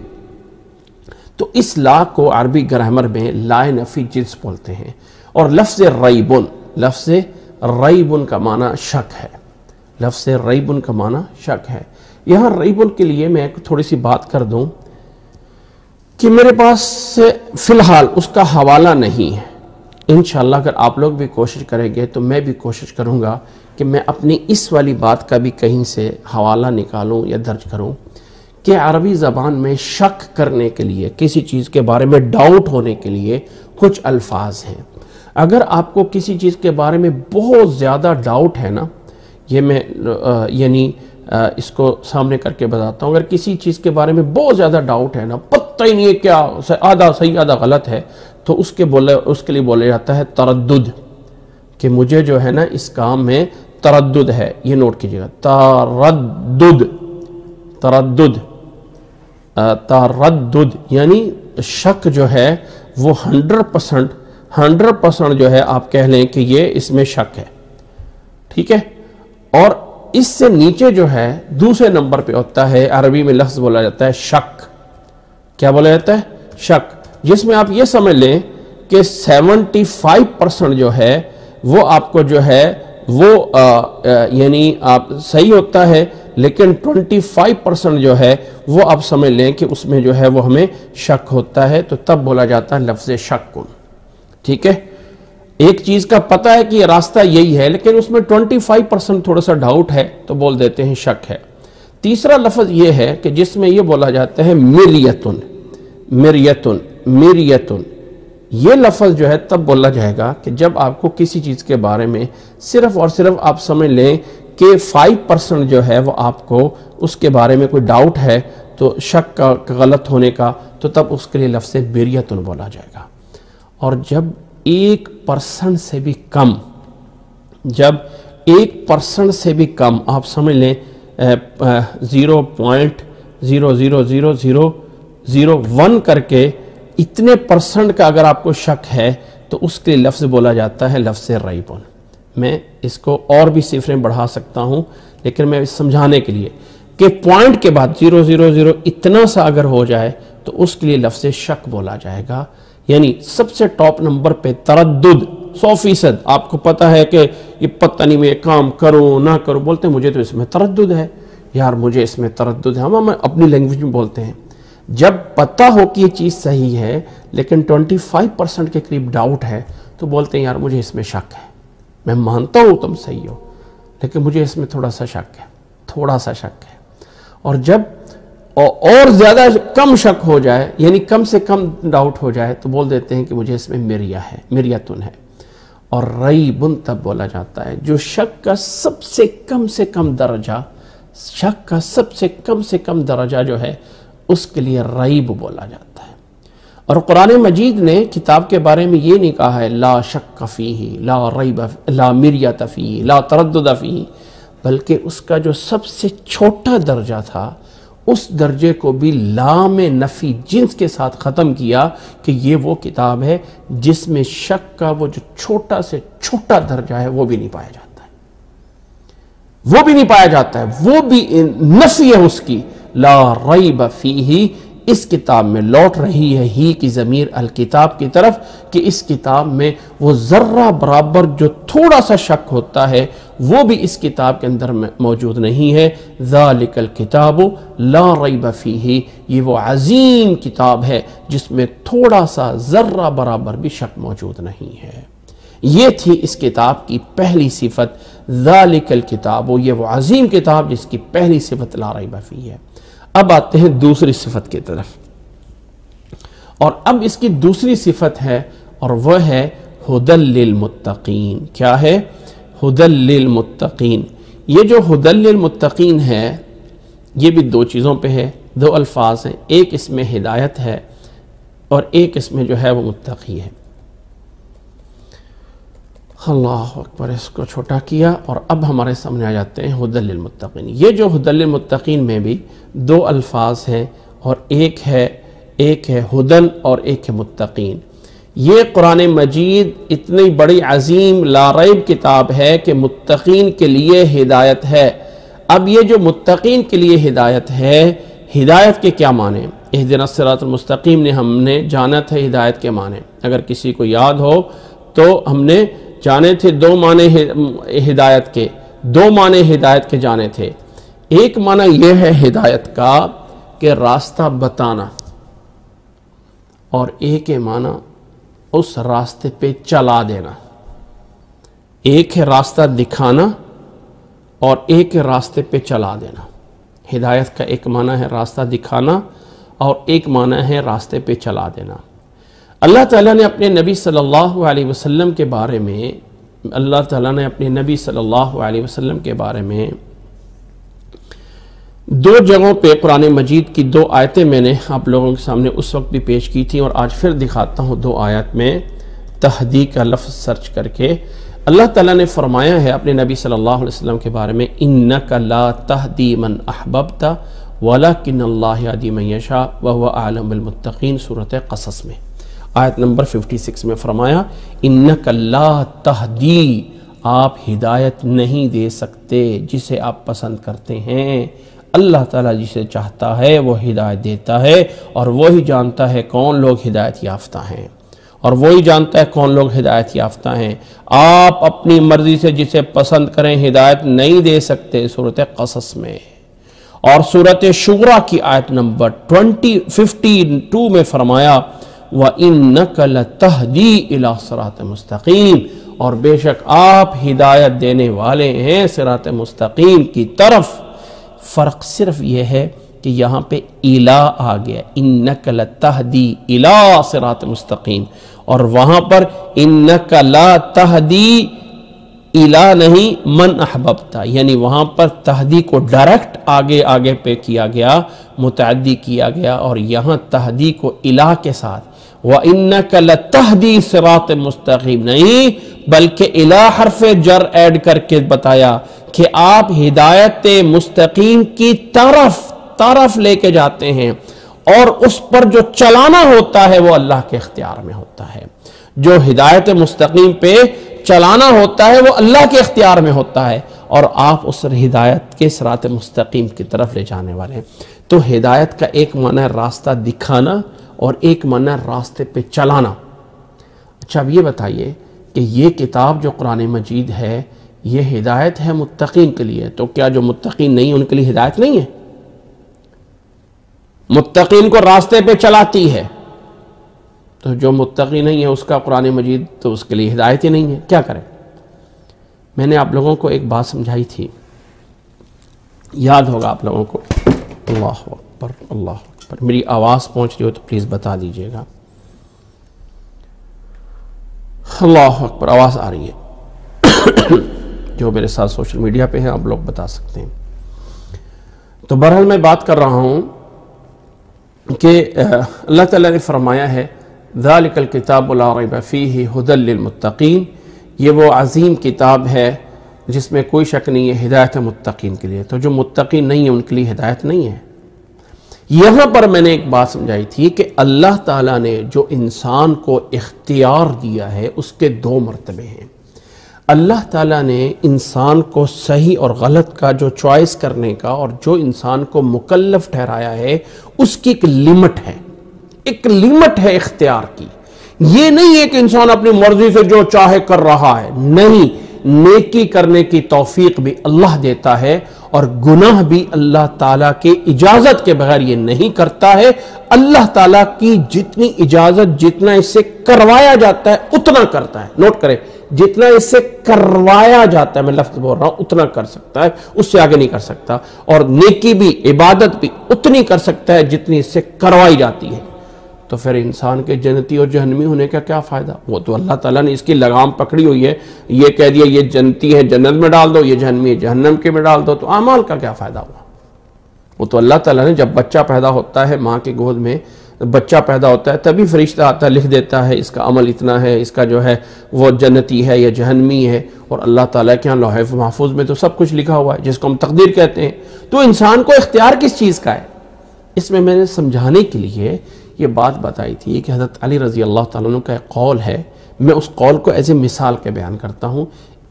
Speaker 1: تو اس لا کو عربی گرامر میں لا نفی جنس بولتے ہیں۔ اور لفظ ریبن کا معنی شک ہے، لفظ ریبن کا معنی شک ہے۔ یہاں ریبن کے لیے میں تھوڑی سی بات کر دوں کہ میرے پاس فی الحال اس کا حوالہ نہیں ہے۔ انشاءاللہ اگر آپ لوگ بھی کوشش کریں گے تو میں بھی کوشش کروں گا کہ میں اپنی اس والی بات کا بھی کہیں سے حوالہ نکالوں یا درج کروں کہ عربی زبان میں شک کرنے کے لیے، کسی چیز کے بارے میں ڈاؤٹ ہونے کے لیے کچھ الفاظ ہیں۔ اگر آپ کو کسی چیز کے بارے میں بہت زیادہ ڈاؤٹ ہے نا، یہ میں اس کو سامنے کر کے بتاتا ہوں، اگر کسی چیز کے بارے میں بہت زیادہ ڈاؤٹ ہے نا، پتہ ہی نہیں ہے کیا آدھا صحیح آدھا غلط ہے، تو اس کے لیے بولا جاتا ہے تردد، کہ مجھے جو ہے نا اس کام میں تردد ہے۔ یہ نوٹ کیجئے گا، تردد یعنی شک جو ہے وہ 100% جو ہے آپ کہہ لیں کہ یہ اس میں شک ہے، ٹھیک ہے؟ اور اس سے نیچے جو ہے دوسرے نمبر پہ ہوتا ہے، عربی میں لفظ بولا جاتا ہے شک۔ کیا بولا جاتا ہے؟ شک، جس میں آپ یہ سمجھ لیں کہ 75% جو ہے وہ آپ کو جو ہے وہ یعنی آپ صحیح ہوتا ہے، لیکن 25% جو ہے وہ آپ سمجھ لیں کہ اس میں جو ہے وہ ہمیں شک ہوتا ہے، تو تب بولا جاتا ہے لفظ شکن. ٹھیک ہے، ایک چیز کا پتہ ہے کہ یہ راستہ یہی ہے لیکن اس میں 25% تھوڑا سا ڈاؤٹ ہے تو بول دیتے ہیں شک ہے. تیسرا لفظ یہ ہے کہ جس میں یہ بولا جاتا ہے مریتن. مریتن مریتن یہ لفظ جو ہے تب بولا جائے گا کہ جب آپ کو کسی چیز کے بارے میں صرف اور صرف آپ سمجھ لیں کہ 5% جو ہے وہ آپ کو اس کے بارے میں کوئی ڈاؤٹ ہے، تو شک کا غلط ہونے کا، تو تب اس کے لیے لفظ مریتن بولا جائے گا. اور جب 1% سے بھی کم، جب 1% سے بھی کم آپ سمجھ لیں 0.0000001 کر کے اتنے پرسنٹ کا اگر آپ کو شک ہے تو اس کے لفظ بولا جاتا ہے لفظ ریبن. میں اس کو اور بھی صفریں بڑھا سکتا ہوں لیکن میں سمجھانے کے لیے کہ پوائنٹ کے بعد 0.000 اتنا سا اگر ہو جائے تو اس کے لیے لفظ شک بولا جائے گا. یعنی سب سے ٹاپ نمبر پہ تردد 100%. آپ کو پتہ ہے کہ یہ پتہ نہیں میں کام کروں نہ کروں، بولتے ہیں مجھے تو اس میں تردد ہے، یار مجھے اس میں تردد ہے. ہم اپنی لینگویج میں بولتے ہیں جب پتہ ہو کہ یہ چیز صحیح ہے لیکن 25% کے قریب ڈاؤٹ ہے تو بولتے ہیں یار مجھے اس میں شک ہے. میں مانتا ہوں تم صحیح ہو لیکن مجھے اس میں تھوڑا سا شک ہے، تھوڑا سا شک ہے. اور جب اور زیادہ کم شک ہو جائے، یعنی کم سے کم ڈاؤٹ ہو جائے، تو بول دیتے ہیں کہ مجھے اس میں مریہ ہے، مریتن ہے. اور ریبن تب بولا جاتا ہے جو شک کا سب سے کم درجہ، شک کا سب سے کم درجہ جو ہے اس کے لیے ریب بولا جاتا ہے. اور قرآن مجید نے کتاب کے بارے میں یہ نہیں کہا ہے لا شک فیہ لا ریب لا مریۃ فیہ لا تردد فیہ، بلکہ اس کا جو سب سے چھوٹا درجہ تھا اس درجے کو بھی لام نفی جنس کے ساتھ ختم کیا کہ یہ وہ کتاب ہے جس میں شک کا وہ جو چھوٹا سے چھوٹا درجہ ہے وہ بھی نہیں پایا جاتا ہے، وہ بھی نہیں پایا جاتا ہے، وہ بھی نفی ہے اس کی. لا ریب فیہ اس کتاب میں لوٹ رہی ہے ہی کی ضمیر الکتاب کی طرف کہ اس کتاب میں وہ ذرہ برابر جو تھوڑا سا شک ہوتا ہے وہ بھی اس کتاب کے اندر موجود نہیں ہے. ذالک الکتاب لا ریب فیہ یہ وہ عظیم کتاب ہے جس میں تھوڑا سا ذرہ برابر بھی شک موجود نہیں ہے. یہ تھی اس کتاب کی پہلی صفت ذالک الکتاب، یہ وہ عظیم کتاب جس کی پہلی صفت لا ریب فیہ ہے. اب آتے ہیں دوسری صفت کی طرف، اور اب اس کی دوسری صفت ہے اور وہ ہے ھدی للمتقین. کیا ہے؟ ھدی للمتقین. یہ جو ھدی للمتقین ہے یہ بھی دو چیزوں پہ ہے، دو الفاظ ہیں، ایک اس میں ہدایت ہے اور ایک اس میں جو ہے وہ متقی ہے. اللہ اکبر، اس کو چھوٹا کیا اور اب ہمارے سامنے آ جاتے ہیں ھدی للمتقین. یہ جو ھدی للمتقین میں بھی دو الفاظ ہیں اور ایک ہے ھدن اور ایک ہے متقین. یہ قرآن مجید اتنی بڑی عظیم لا ریب کتاب ہے کہ متقین کے لیے ہدایت ہے. اب یہ جو متقین کے لیے ہدایت ہے، ہدایت کے کیا معنی؟ اہدنا الصراط المستقیم نے ہم نے جانا تھا ہدایت کے معنی. اگر کسی کو یاد ہو تو ہم نے جانے تھے دو معنی ہدایت کے، دو معنی ہدایت کے جانے تھے. ایک معنی یہ ہے ہدایت کا کہ راستہ بتانا، اور ایک معنی اس راستے پہ چلا دینا. ایک ہے راستہ دکھانا اور ایک ہے راستے پہ چلا دینا. ہدایت کا ایک معنی ہے راستہ دکھانا اور ایک معنی ہے راستے پہ چلا دینا. اللہ تعالیٰ نے اپنے نبی صلی اللہ علیہ وسلم کے بارے میں دو جگہوں پہ قرآن مجید کی دو آیتیں میں نے آپ لوگوں کے سامنے اس وقت بھی پیش کی تھیں اور آج پھر دکھاتا ہوں. دو آیت میں تہدی کا لفظ سرچ کر کے اللہ تعالیٰ نے فرمایا ہے اپنے نبی صلی اللہ علیہ وسلم کے بارے میں انک لا تہدی من احببت ولکن اللہ یہدی من یشاء وہو اعلم بالمتقین. سورۃ قصص میں آیت نمبر 56 میں فرمایا انک لا تہدی، آپ ہدایت نہیں دے سکتے جسے آپ پسند کرتے ہیں. اللہ تعالیٰ جسے چاہتا ہے وہ ہدایت دیتا ہے اور وہی جانتا ہے کون لوگ ہدایت یافتہ ہیں اور وہی جانتا ہے کون لوگ ہدایت یافتہ ہیں. آپ اپنی مرضی سے جسے پسند کریں ہدایت نہیں دے سکتے. سورۃ قصص میں اور سورۃ شورى کی آیت نمبر 52 میں فرمایا وَإِنَّكَ لَتَهْدِي إِلَىٰ صِرَاطٍ مُسْتَقِيمٍ، اور بے شک آپ ہدایت دینے والے ہیں صراط مستقیم کی طرف۔ فرق صرف یہ ہے کہ یہاں پہ الہ آ گیا، اِنَّكَ لَتَهْدِي إِلَىٰ صِرَاطٍ مستقیم، اور وہاں پر اِنَّكَ لَا تَهْدِي الہ نہیں من احببتا، یعنی وہاں پر تہدی کو ڈائریکٹ آگے پہ کیا گیا، متعدی کیا گیا، اور یہاں تہدی کو الہ کے ساتھ وَإِنَّكَ لَتَهْدِي صِرَاطٍ مستقیم نہیں، بلکہ الہ حرف جر ایڈ کر کے بتایا کہ آپ ہدایت مستقیم کی طرف لے کے جاتے ہیں، اور اس پر جو چلانا ہوتا ہے وہ اللہ کے اختیار میں ہوتا ہے۔ جو ہدایت مستقیم پہ چلانا ہوتا ہے وہ اللہ کے اختیار میں ہوتا ہے، اور آپ اس ہدایت کے صراط مستقیم کی طرف لے جانے والے ہیں۔ تو ہدایت کا ایک معنی ہے راستہ دکھانا، اور ایک معنی ہے راستے پہ چلانا۔ اچھا اب یہ بتائیے کہ یہ کتاب جو قرآن مجید ہے یہ ہدایت ہے متقین کے لیے، تو کیا جو متقین نہیں ان کے لیے ہدایت نہیں ہے؟ متقین کو راستے پہ چلاتی ہے، تو جو متقی نہیں ہے اس کا قرآن مجید تو اس کے لیے ہدایت ہی نہیں ہے، کیا کریں؟ میں نے آپ لوگوں کو ایک بات سمجھائی تھی، یاد ہوگا آپ لوگوں کو۔ اللہ اکبر اللہ اکبر، میری آواز پہنچ رہی ہو تو پلیز بتا دیجئے گا۔ اللہ اکبر، آواز آ رہی ہے؟ جو میرے ساتھ سوشل میڈیا پہ ہیں آپ لوگ بتا سکتے ہیں۔ تو بہرحال میں بات کر رہا ہوں کہ اللہ تعالیٰ نے فرمایا ہے ذَلِكَ الْكِتَابُ لَا رَيْبَ فِيهِ هُدًى لِّلْمُتَّقِينَ، یہ وہ عظیم کتاب ہے جس میں کوئی شک نہیں ہے، ہدایت متقین کے لیے۔ تو جو متقین نہیں ہیں ان کے لیے ہدایت نہیں ہے۔ یہاں پر میں نے ایک بات سمجھائی تھی کہ اللہ تعالیٰ نے جو انسان کو اختیار دیا ہے اس کے دو مرتبے ہیں۔ اللہ تعالیٰ نے انسان کو صحیح اور غلط کا جو چوائس کرنے کا اور جو انسان کو مکلف ٹھہرایا ہے اس کی ایک لمٹ ہے، ایک لمٹ ہے اختیار کی۔ یہ نہیں ہے کہ انسان اپنی مرضی سے جو چاہے کر رہا ہے، نہیں، نیکی کرنے کی توفیق بھی اللہ دیتا ہے، اور گناہ بھی اللہ تعالیٰ کی اجازت کے بغیر یہ نہیں کرتا ہے۔ اللہ تعالیٰ کی جتنی اجازت، جتنا اس سے کروایا جاتا ہے اتنا کرتا ہے۔ نوٹ کریں، جتنا اس سے کروایا جاتا ہے، میں لفظ بول رہا ہوں، اتنا کر سکتا ہے، اس سے آگے نہیں کر سکتا۔ اور نیکی بھی، عبادت بھی اتنی کر سکتا ہے جتنی اس سے کروائی جاتی ہے۔ تو پھر انسان کے جنتی اور جہنمی ہونے کا کیا فائدہ؟ وہ تو اللہ تعالیٰ نے اس کی لگام پکڑی ہوئی ہے، یہ کہہ دیا یہ جنتی ہے جنت میں ڈال دو، یہ جہنمی ہے جہنم کے میں ڈال دو، تو اعمال کا کیا فائدہ ہوا؟ وہ تو اللہ تعالیٰ نے جب بچہ پیدا ہوتا ہے ماں کی گود میں، بچہ پیدا ہوتا ہے تبھی فرشتہ آتا ہے، لکھ دیتا ہے اس کا عمل اتنا ہے، اس کا جو ہے وہ جنتی ہے یا جہنمی ہے، اور اللہ تعالیٰ کے ہاں لوح محفوظ میں تو سب کچھ لکھا ہوا ہے جس کو ہم تقدیر کہتے ہیں۔ تو انسان کو اختیار کس چیز کا ہے؟ اس میں نے سمجھانے کے لیے یہ بات بتائی تھی کہ حضرت علی رضی اللہ تعالیٰ عنہ کا ایک قول ہے، میں اس قول کو ایز اے مثال کے بیان کرتا ہوں،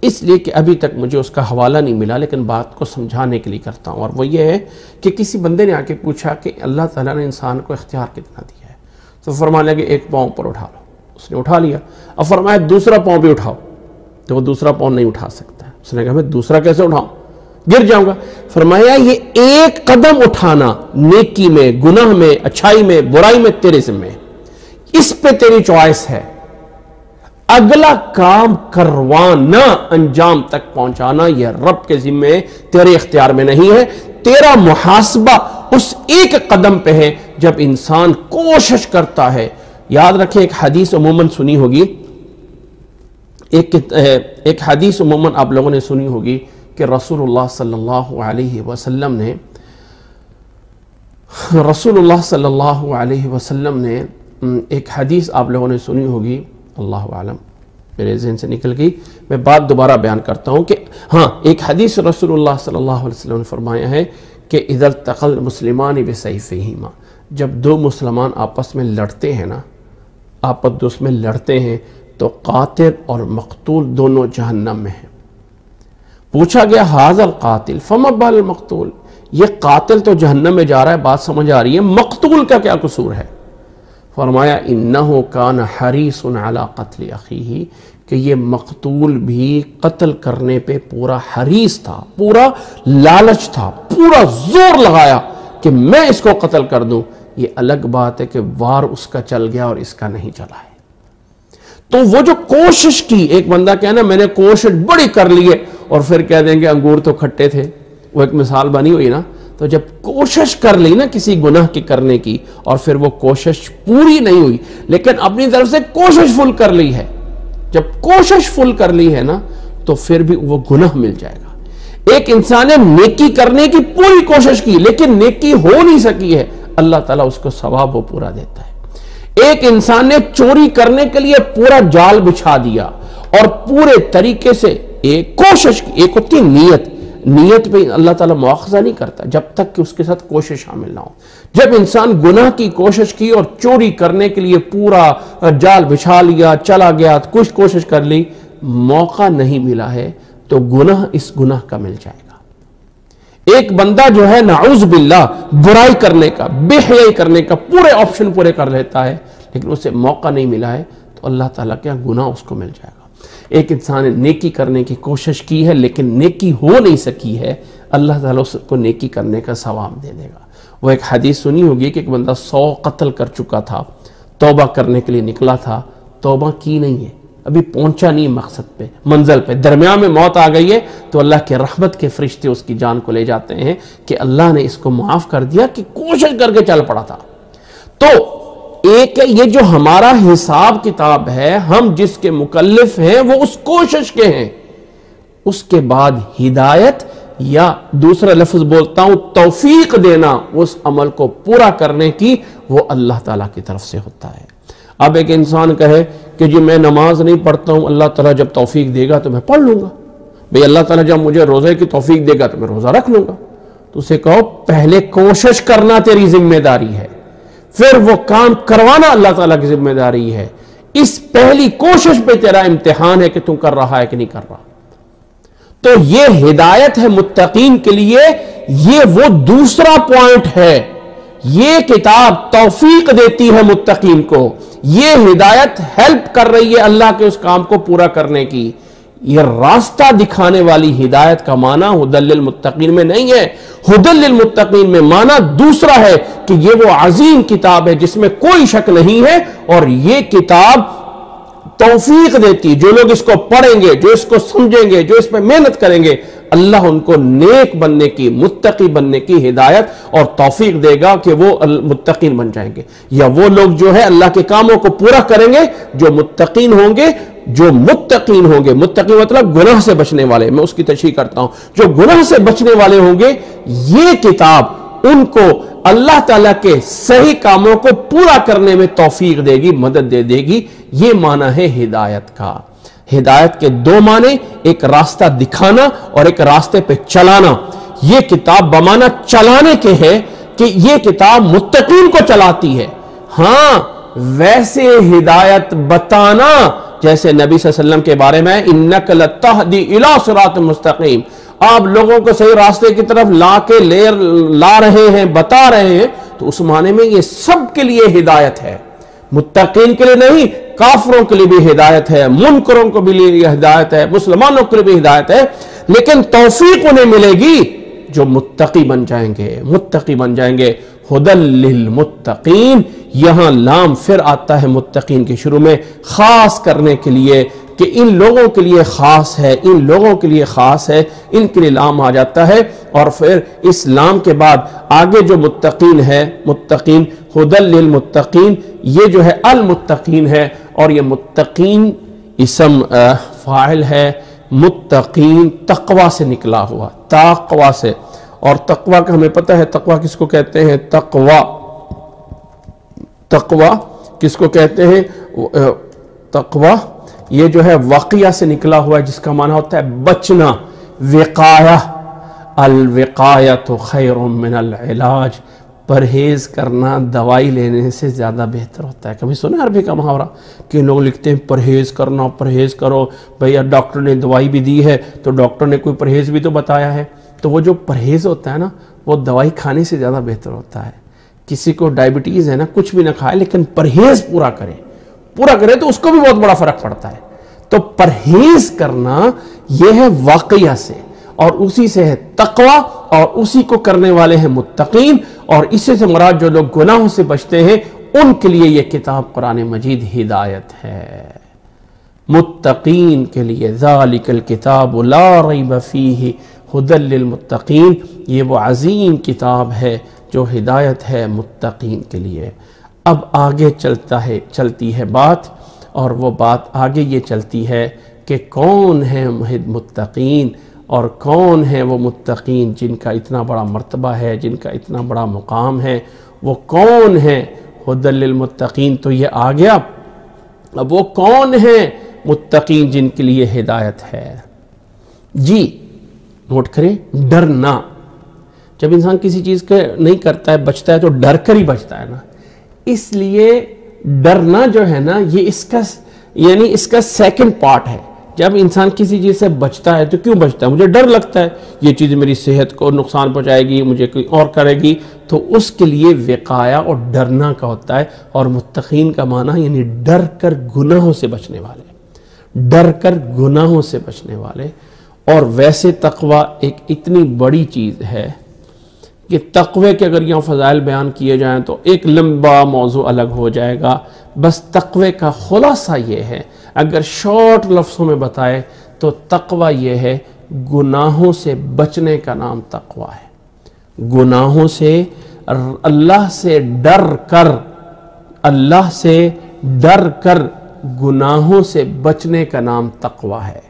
Speaker 1: اس لیے کہ ابھی تک مجھے اس کا حوالہ نہیں ملا، لیکن بات کو سمجھانے کے لیے کرتا ہوں۔ اور وہ یہ ہے کہ کسی بندے نے آ کے پوچھا کہ اللہ تعالیٰ نے انسان کو اختیار کتنا دیا ہے؟ تو فرمانے لگے ایک پاؤں پر اٹھا لو، اس نے اٹھا لیا۔ اب فرمایا دوسرا پاؤں بھی اٹھاؤ، تو وہ دوسرا پاؤں نہیں اٹھا سکتا ہے۔ اس نے کہا میں دوسرا کیسے اٹھاؤں، گر جاؤں گا۔ فرمایا یہ ایک قدم اٹھانا نیکی میں، گناہ میں، اچھائی میں، برائی میں تیرے ذمہ ہے، اس پہ تیری چوائس ہے۔ اگلا کام کروانا، انجام تک پہنچانا یہ رب کے ذمہ ہے، تیرے اختیار میں نہیں ہے۔ تیرا محاسبہ اس ایک قدم پہ ہے جب انسان کوشش کرتا ہے۔ یاد رکھیں ایک حدیث عموماً سنی ہوگی، ایک حدیث عموماً آپ لوگوں نے سنی ہوگی کہ رسول اللہ صلی اللہ علیہ وسلم نے ایک حدیث آپ لوگوں نے سنی ہوگی، اللہ عالم میرے ذہن سے نکل گئی، میں بات دوبارہ بیان کرتا ہوں کہ ہاں ایک حدیث رسول اللہ صلی اللہ علیہ وسلم نے فرمایا ہے کہ اذا التقى المسلمان بسیفیہما، جب دو مسلمان آپس میں لڑتے ہیں نا، آپس میں لڑتے ہیں تو قاتل اور مقتول دونوں جہنم میں ہیں۔ پوچھا گیا ھذا القاتل فما بال المقتول، یہ قاتل تو جہنم میں جا رہا ہے، بات سمجھ آ رہی ہے، مقتول کا کیا قصور ہے؟ فرمایا انہو کان حریص علی قتل اخیہ، کہ یہ مقتول بھی قتل کرنے پہ پورا حریص تھا، پورا لالچ تھا، پورا زور لگایا کہ میں اس کو قتل کر دوں۔ یہ الگ بات ہے کہ وار اس کا چل گیا اور اس کا نہیں چلا ہے۔ تو وہ جو کوشش کی، ایک بندہ کہنا میں نے کوشش بڑی کر لی ہے اور پھر کہہ دیں گے انگور تو کھٹے تھے، وہ ایک مثال بنی ہوئی نا۔ تو جب کوشش کر لی نا کسی گناہ کی کرنے کی اور پھر وہ کوشش پوری نہیں ہوئی لیکن اپنی طرف سے کوشش فل کر لی ہے، جب کوشش فل کر لی ہے نا تو پھر بھی وہ گناہ مل جائے گا۔ ایک انسان نے نیکی کرنے کی پوری کوشش کی لیکن نیکی ہو نہیں سکی ہے، اللہ تعالیٰ اس کو ثواب وہ پورا دیتا ہے۔ ایک انسان نے چوری کرنے کے لیے پورا جال بچھا دیا اور پورے طریقے سے ایک کوشش کی، ایک ہوتی نیت، نیت پہ اللہ تعالیٰ مواخذہ نہیں کرتا جب تک کہ اس کے ساتھ کوشش شامل نہ ہو۔ جب انسان گناہ کی کوشش کی اور چوری کرنے کے لیے پورا جال بچھا لیا، چلا گیا، کچھ کوشش کر لی، موقع نہیں ملا ہے تو گناہ اس گناہ کا مل جائے گا۔ ایک بندہ جو ہے نعوذ باللہ برائی کرنے کا، بے حیائی کرنے کا پورے آپشن پورے کر لیتا ہے لیکن اسے موقع نہیں ملا ہے تو اللہ تعالیٰ کیا گناہ اس کو مل جائے گا۔ ایک انسان نے نیکی کرنے کی کوشش کی ہے لیکن نیکی ہو نہیں سکی ہے، اللہ تعالیٰ اس کو نیکی کرنے کا ثواب دے دے گا۔ وہ ایک حدیث سنی ہوگی کہ ایک بندہ 100 قتل کر چکا تھا، توبہ کرنے کے لیے نکلا تھا، توبہ کی نہیں ہے، ابھی پہنچا نہیں مقصد پہ، منزل پہ، درمیان میں موت آ گئی ہے تو اللہ کے رحمت کے فرشتے اس کی جان کو لے جاتے ہیں کہ اللہ نے اس کو معاف کر دیا کہ کوشش کر کے چل پڑا تھا۔ تو ایک یہ جو ہمارا حساب کتاب ہے، ہم جس کے مکلف ہیں وہ اس کوشش کے ہیں، اس کے بعد ہدایت یا دوسرا لفظ بولتا ہوں توفیق دینا اس عمل کو پورا کرنے کی، وہ اللہ تعالیٰ کی طرف سے ہوتا ہے۔ اب ایک انسان کہے کہ جی میں نماز نہیں پڑھتا ہوں، اللہ تعالیٰ جب توفیق دے گا تو میں پڑھ لوں گا، بھئی اللہ تعالیٰ جب مجھے روزے کی توفیق دے گا تو میں روزہ رکھ لوں گا۔ تو اسے کہو پہلے کوشش کرنا تیری ذمہ داری ہے، پھر وہ کام کروانا اللہ تعالیٰ کی ذمہ داری ہے۔ اس پہلی کوشش پہ تیرا امتحان ہے کہ تم کر رہا ہے کہ نہیں کر رہا۔ تو یہ ہدایت ہے متقین کے لیے، یہ وہ دوسرا پوائنٹ ہے۔ یہ کتاب توفیق دیتی ہے متقین کو، یہ ہدایت ہیلپ کر رہی ہے اللہ کے اس کام کو پورا کرنے کی۔ یہ راستہ دکھانے والی ہدایت کا معنی ہدی للمتقین میں نہیں ہے، ہدی للمتقین میں معنی دوسرا ہے کہ یہ وہ عظیم کتاب ہے جس میں کوئی شک نہیں ہے، اور یہ کتاب توفیق دیتی، جو لوگ اس کو پڑھیں گے، جو اس کو سمجھیں گے، جو اس پہ محنت کریں گے، اللہ ان کو نیک بننے کی، متقی بننے کی ہدایت اور توفیق دے گا کہ وہ متقین بن جائیں گے۔ یا وہ لوگ جو ہے اللہ کے کاموں کو پورا کریں گے جو متقین ہوں گے، جو متقین ہوں گے، متقی مطلب گناہ سے بچنے والے، میں اس کی تشریح کرتا ہوں، جو گناہ سے بچنے والے ہوں گے، یہ کتاب ان کو اللہ تعالیٰ کے صحیح کاموں کو پورا کرنے میں توفیق دے گی، مدد دے گی۔ یہ معنی ہے ہدایت کا۔ ہدایت کے دو معنی، ایک راستہ دکھانا اور ایک راستے پہ چلانا۔ یہ کتاب بمعنی چلانے کے ہے کہ یہ کتاب متقین کو چلاتی ہے۔ ہاں ویسے ہدایت بتانا جیسے نبی صلی اللہ علیہ وسلم کے بارے میں اِنَّكَ لَتَهْدِي إِلَىٰ صِرَاطٍ مُسْتَقِيمٍ، آپ لوگوں کو صحیح راستے کی طرف لا رہے ہیں، بتا رہے ہیں، تو اس معنی میں یہ سب کے لیے ہدایت ہے، متقین کے لیے نہیں، کافروں کے لیے بھی ہدایت ہے، منکروں کو بھی ہدایت ہے، مسلمانوں کے لیے بھی ہدایت ہے، لیکن توفیق انہیں ملے گی جو متقی بن جائیں گے، متقی بن جائیں گے۔ ہدی للمتقین، یہاں لام پھر آتا ہے متقین کے شروع میں خاص کرنے کے لیے کہ ان لوگوں کے لیے خاص ہے، ان لوگوں کے لیے خاص ہے، ان کے لیے لام آ جاتا ہے، اور پھر اس لام کے بعد آگے جو متقین ہے، متقین ہدی للمتقین، یہ جو ہے المتقین ہے، اور یہ متقین اسم فاعل ہے، متقین تقوی سے نکلا ہوا، تقوی سے، اور تقوی کا ہمیں پتہ ہے تقوی کس کو کہتے ہیں، تقوی کس کو کہتے ہیں، تقوی یہ جو ہے واقعہ سے نکلا ہوا ہے جس کا معنی ہوتا ہے بچنا، وقایہ، الوقایۃ خیر من العلاج، پرہیز کرنا دوائی لینے سے زیادہ بہتر ہوتا ہے۔ کبھی سنا عربی کا محاورہ کہ لوگ لکھتے ہیں پرہیز کرنا، پرہیز کرو، بھئی ڈاکٹر نے دوائی بھی دی ہے تو ڈاکٹر نے کوئی پرہیز بھی تو بتایا ہے، تو وہ جو پرہیز ہوتا ہے نا وہ دوائی کھانے سے زیادہ بہتر ہوتا ہے،
Speaker 2: کسی کو ڈائبٹیز ہے نا، کچھ بھی نہ کھائے لیکن پرہیز پورا کرے تو اس کو بھی بہت بڑا فرق پڑتا ہے۔ تو پرہیز کرنا یہ ہے واقعہ سے، اور اسی سے ہے تقوی، اور اسی کو کرنے والے ہیں متقین، اور اسی سے مراد جو لوگ گناہوں سے بچتے ہیں ان کے لیے یہ کتاب قرآن مجید ہدایت ہے۔ متقین کے لیے ذالک الکتاب لا ریب فیہ ھدی للمتقین، یہ وہ عظیم کتاب ہے جو ہدایت ہے متقین کے لیے۔ اب آگے چلتی ہے بات، اور وہ بات آگے یہ چلتی ہے کہ کون ہے متقین، اور کون ہے وہ متقین جن کا اتنا بڑا مرتبہ ہے، جن کا اتنا بڑا مقام ہے، وہ کون ہے ھدی للمتقین۔ تو یہ آ گیا، اب وہ کون ہے متقین جن کے لیے ہدایت ہے؟ جی نوٹ کریں، ڈرنا۔ جب انسان کسی چیز کا نہیں کرتا ہے، بچتا ہے، تو ڈر کر ہی بچتا ہے نا۔ اس لیے ڈرنا جو ہے نا، یہ اس کا سیکنڈ پارٹ ہے۔ جب انسان کسی چیز سے بچتا ہے تو کیوں بچتا ہے؟ مجھے ڈر لگتا ہے یہ چیز میری صحت کو نقصان پہنچائے گی، مجھے کوئی اور کرے گی، تو اس کے لیے وقایہ اور ڈرنا کا ہوتا ہے۔ اور متقین کا معنی یعنی ڈر کر گناہوں سے بچنے والے، ڈر کر گناہوں سے بچنے والے۔ اور ویسے تقوی ایک اتنی بڑی چیز ہے کہ تقوی کے اگر یہاں فضائل بیان کیے جائیں تو ایک لمبا موضوع الگ ہو جائے گا۔ بس تقوی کا خلاصہ یہ ہے، اگر شارٹ لفظوں میں بتائے تو تقوی یہ ہے، گناہوں سے بچنے کا نام تقوی ہے۔ گناہوں سے، اللہ سے ڈر کر گناہوں سے بچنے کا نام تقوی ہے۔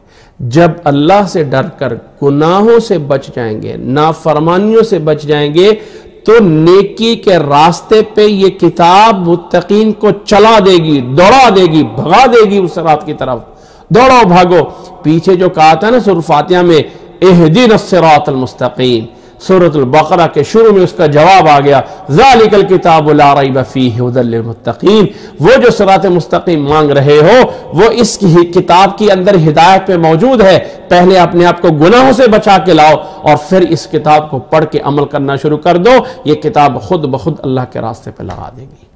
Speaker 2: جب اللہ سے ڈر کر گناہوں سے بچ جائیں گے، نافرمانیوں سے بچ جائیں گے، تو نیکی کے راستے پہ یہ کتاب متقین کو چلا دے گی، دوڑا دے گی، بھگا دے گی اس رات کی طرف۔ دوڑو بھاگو۔ پیچھے جو کہا تھا نا سورۃ فاتحہ میں، اہدنا الصراط المستقیم، سورۃ البقرہ کے شروع میں اس کا جواب آ گیا، ذالک الکتاب لا ریب فیہ ھدی للمتقین۔ وہ جو صراط مستقیم مانگ رہے ہو، وہ اس کی کتاب کی اندر ہدایت پہ موجود ہے۔ پہلے اپنے آپ کو گناہوں سے بچا کے لاؤ، اور پھر اس کتاب کو پڑھ کے عمل کرنا شروع کر دو، یہ کتاب خود بخود اللہ کے راستے پہ لگا دے گی۔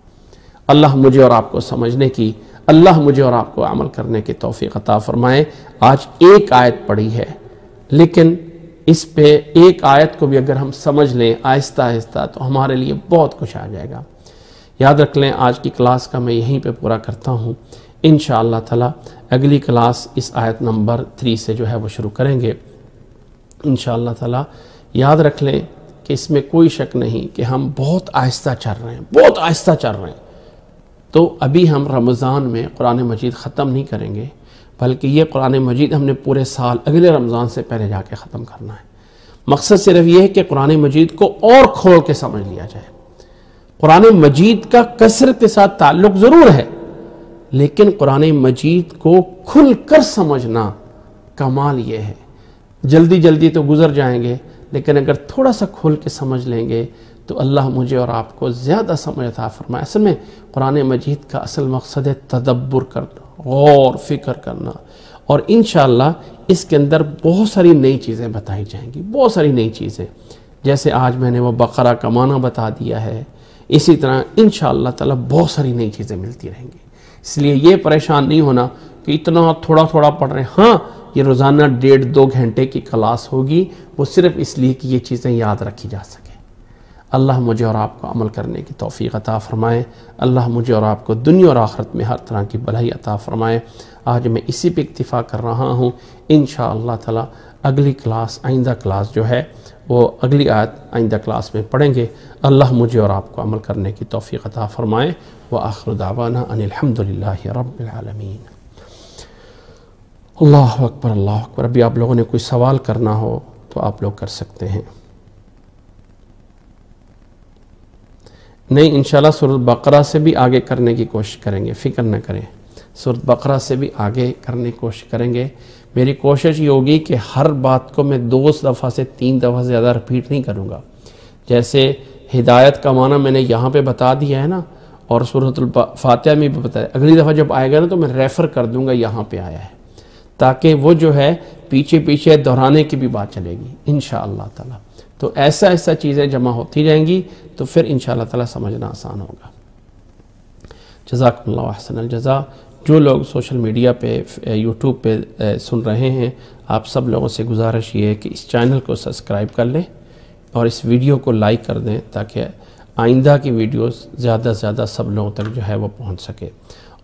Speaker 2: اللہ مجھے اور آپ کو سمجھنے کی، اللہ مجھے اور آپ کو عمل کرنے کی توفیق عطا فرمائے۔ آج ایک آیت پڑھی ہے، لیکن اس پہ ایک آیت کو بھی اگر ہم سمجھ لیں آہستہ آہستہ تو ہمارے لیے بہت کچھ آ جائے گا۔ یاد رکھ لیں، آج کی کلاس کا میں یہیں پہ پورا کرتا ہوں۔ انشاءاللہ تعالی اگلی کلاس اس آیت نمبر 3 سے جو ہے وہ شروع کریں گے انشاءاللہ تعالی۔ یاد رکھ لیں کہ اس میں کوئی شک نہیں کہ ہم بہت آہستہ چل رہے ہیں، تو ابھی ہم رمضان میں قرآن مجید ختم نہیں کریں گے، بلکہ یہ قرآن مجید ہم نے پورے سال اگلے رمضان سے پہلے جا کے ختم کرنا ہے۔ مقصد صرف یہ ہے کہ قرآن مجید کو اور کھول کے سمجھ لیا جائے۔ قرآن مجید کا کثرت کے ساتھ تعلق ضرور ہے، لیکن قرآن مجید کو کھل کر سمجھنا کمال یہ ہے۔ جلدی تو گزر جائیں گے، لیکن اگر تھوڑا سا کھول کے سمجھ لیں گے تو اللہ مجھے اور آپ کو زیادہ سمجھ عطا فرمائے۔ اصل میں قرآن مجید کا اصل مقصد ہے تدبر کرنا، غور فکر کرنا، اور انشاءاللہ اس کے اندر بہت ساری نئی چیزیں بتائی جائیں گی، بہت ساری نئی چیزیں، جیسے آج میں نے وہ بقرہ کا معنی بتا دیا ہے، اسی طرح انشاءاللہ تعالی بہت ساری نئی چیزیں ملتی رہیں گی۔ اس لیے یہ پریشان نہیں ہونا کہ اتنا تھوڑا پڑھ رہے ہیں۔ ہاں، یہ روزانہ 1.5-2 گھنٹے کی کلاس ہوگی، وہ صرف اس لیے کہ یہ چیزیں یاد رکھی جا سکیں۔ اللہ مجھے اور آپ کو عمل کرنے کی توفیق عطا فرمائے۔ اللہ مجھے اور آپ کو دنیا اور آخرت میں ہر طرح کی بھلائی عطا فرمائے۔ آج میں اسی پہ اکتفا کر رہا ہوں۔ انشاءاللہ تعالی اگلی کلاس، آئندہ کلاس جو ہے وہ اگلی آیت آئندہ کلاس میں پڑھیں گے۔ اللہ مجھے اور آپ کو عمل کرنے کی توفیق عطا فرمائے۔ وآخر دعوانا ان الحمدللہ رب العالمین۔ اللہ اکبر، اللہ اکبر۔ ابھی آپ لوگوں نے کوئی سوال کرنا ہو تو آپ لوگ کر سکتے ہیں۔ نہیں، انشاءاللہ سورۃ بقرہ سے بھی آگے کرنے کی کوشش کریں گے، فکر نہ کریں۔ سورۃ بقرہ سے بھی آگے کرنے کی کوشش کریں گے۔ میری کوشش یہ ہوگی کہ ہر بات کو میں 2 دفعہ سے 3 دفعہ سے زیادہ رپیٹ نہیں کروں گا۔ جیسے ہدایت کا معنی میں نے یہاں پہ بتا دیا ہے نا، اور سورۃ الفاتحہ میں بھی بتایا، اگلی دفعہ جب آئے گا نا تو میں ریفر کر دوں گا یہاں پہ آیا ہے، تاکہ وہ جو ہے پیچھے دہرانے کی بھی بات چلے گی انشاءاللہ تعالی۔ تو ایسا ایسا چیزیں جمع ہوتی جائیں گی تو پھر انشاءاللہ تعالی سمجھنا آسان ہوگا۔ جزاکم اللہ احسن الجزا۔ جو لوگ سوشل میڈیا پہ یوٹیوب پہ سن رہے ہیں، آپ سب لوگوں سے گزارش یہ ہے کہ اس چینل کو سبسکرائب کر لیں اور اس ویڈیو کو لائک کر دیں تاکہ آئندہ کی ویڈیوز زیادہ سے زیادہ سب لوگوں تک جو ہے وہ پہنچ سکے۔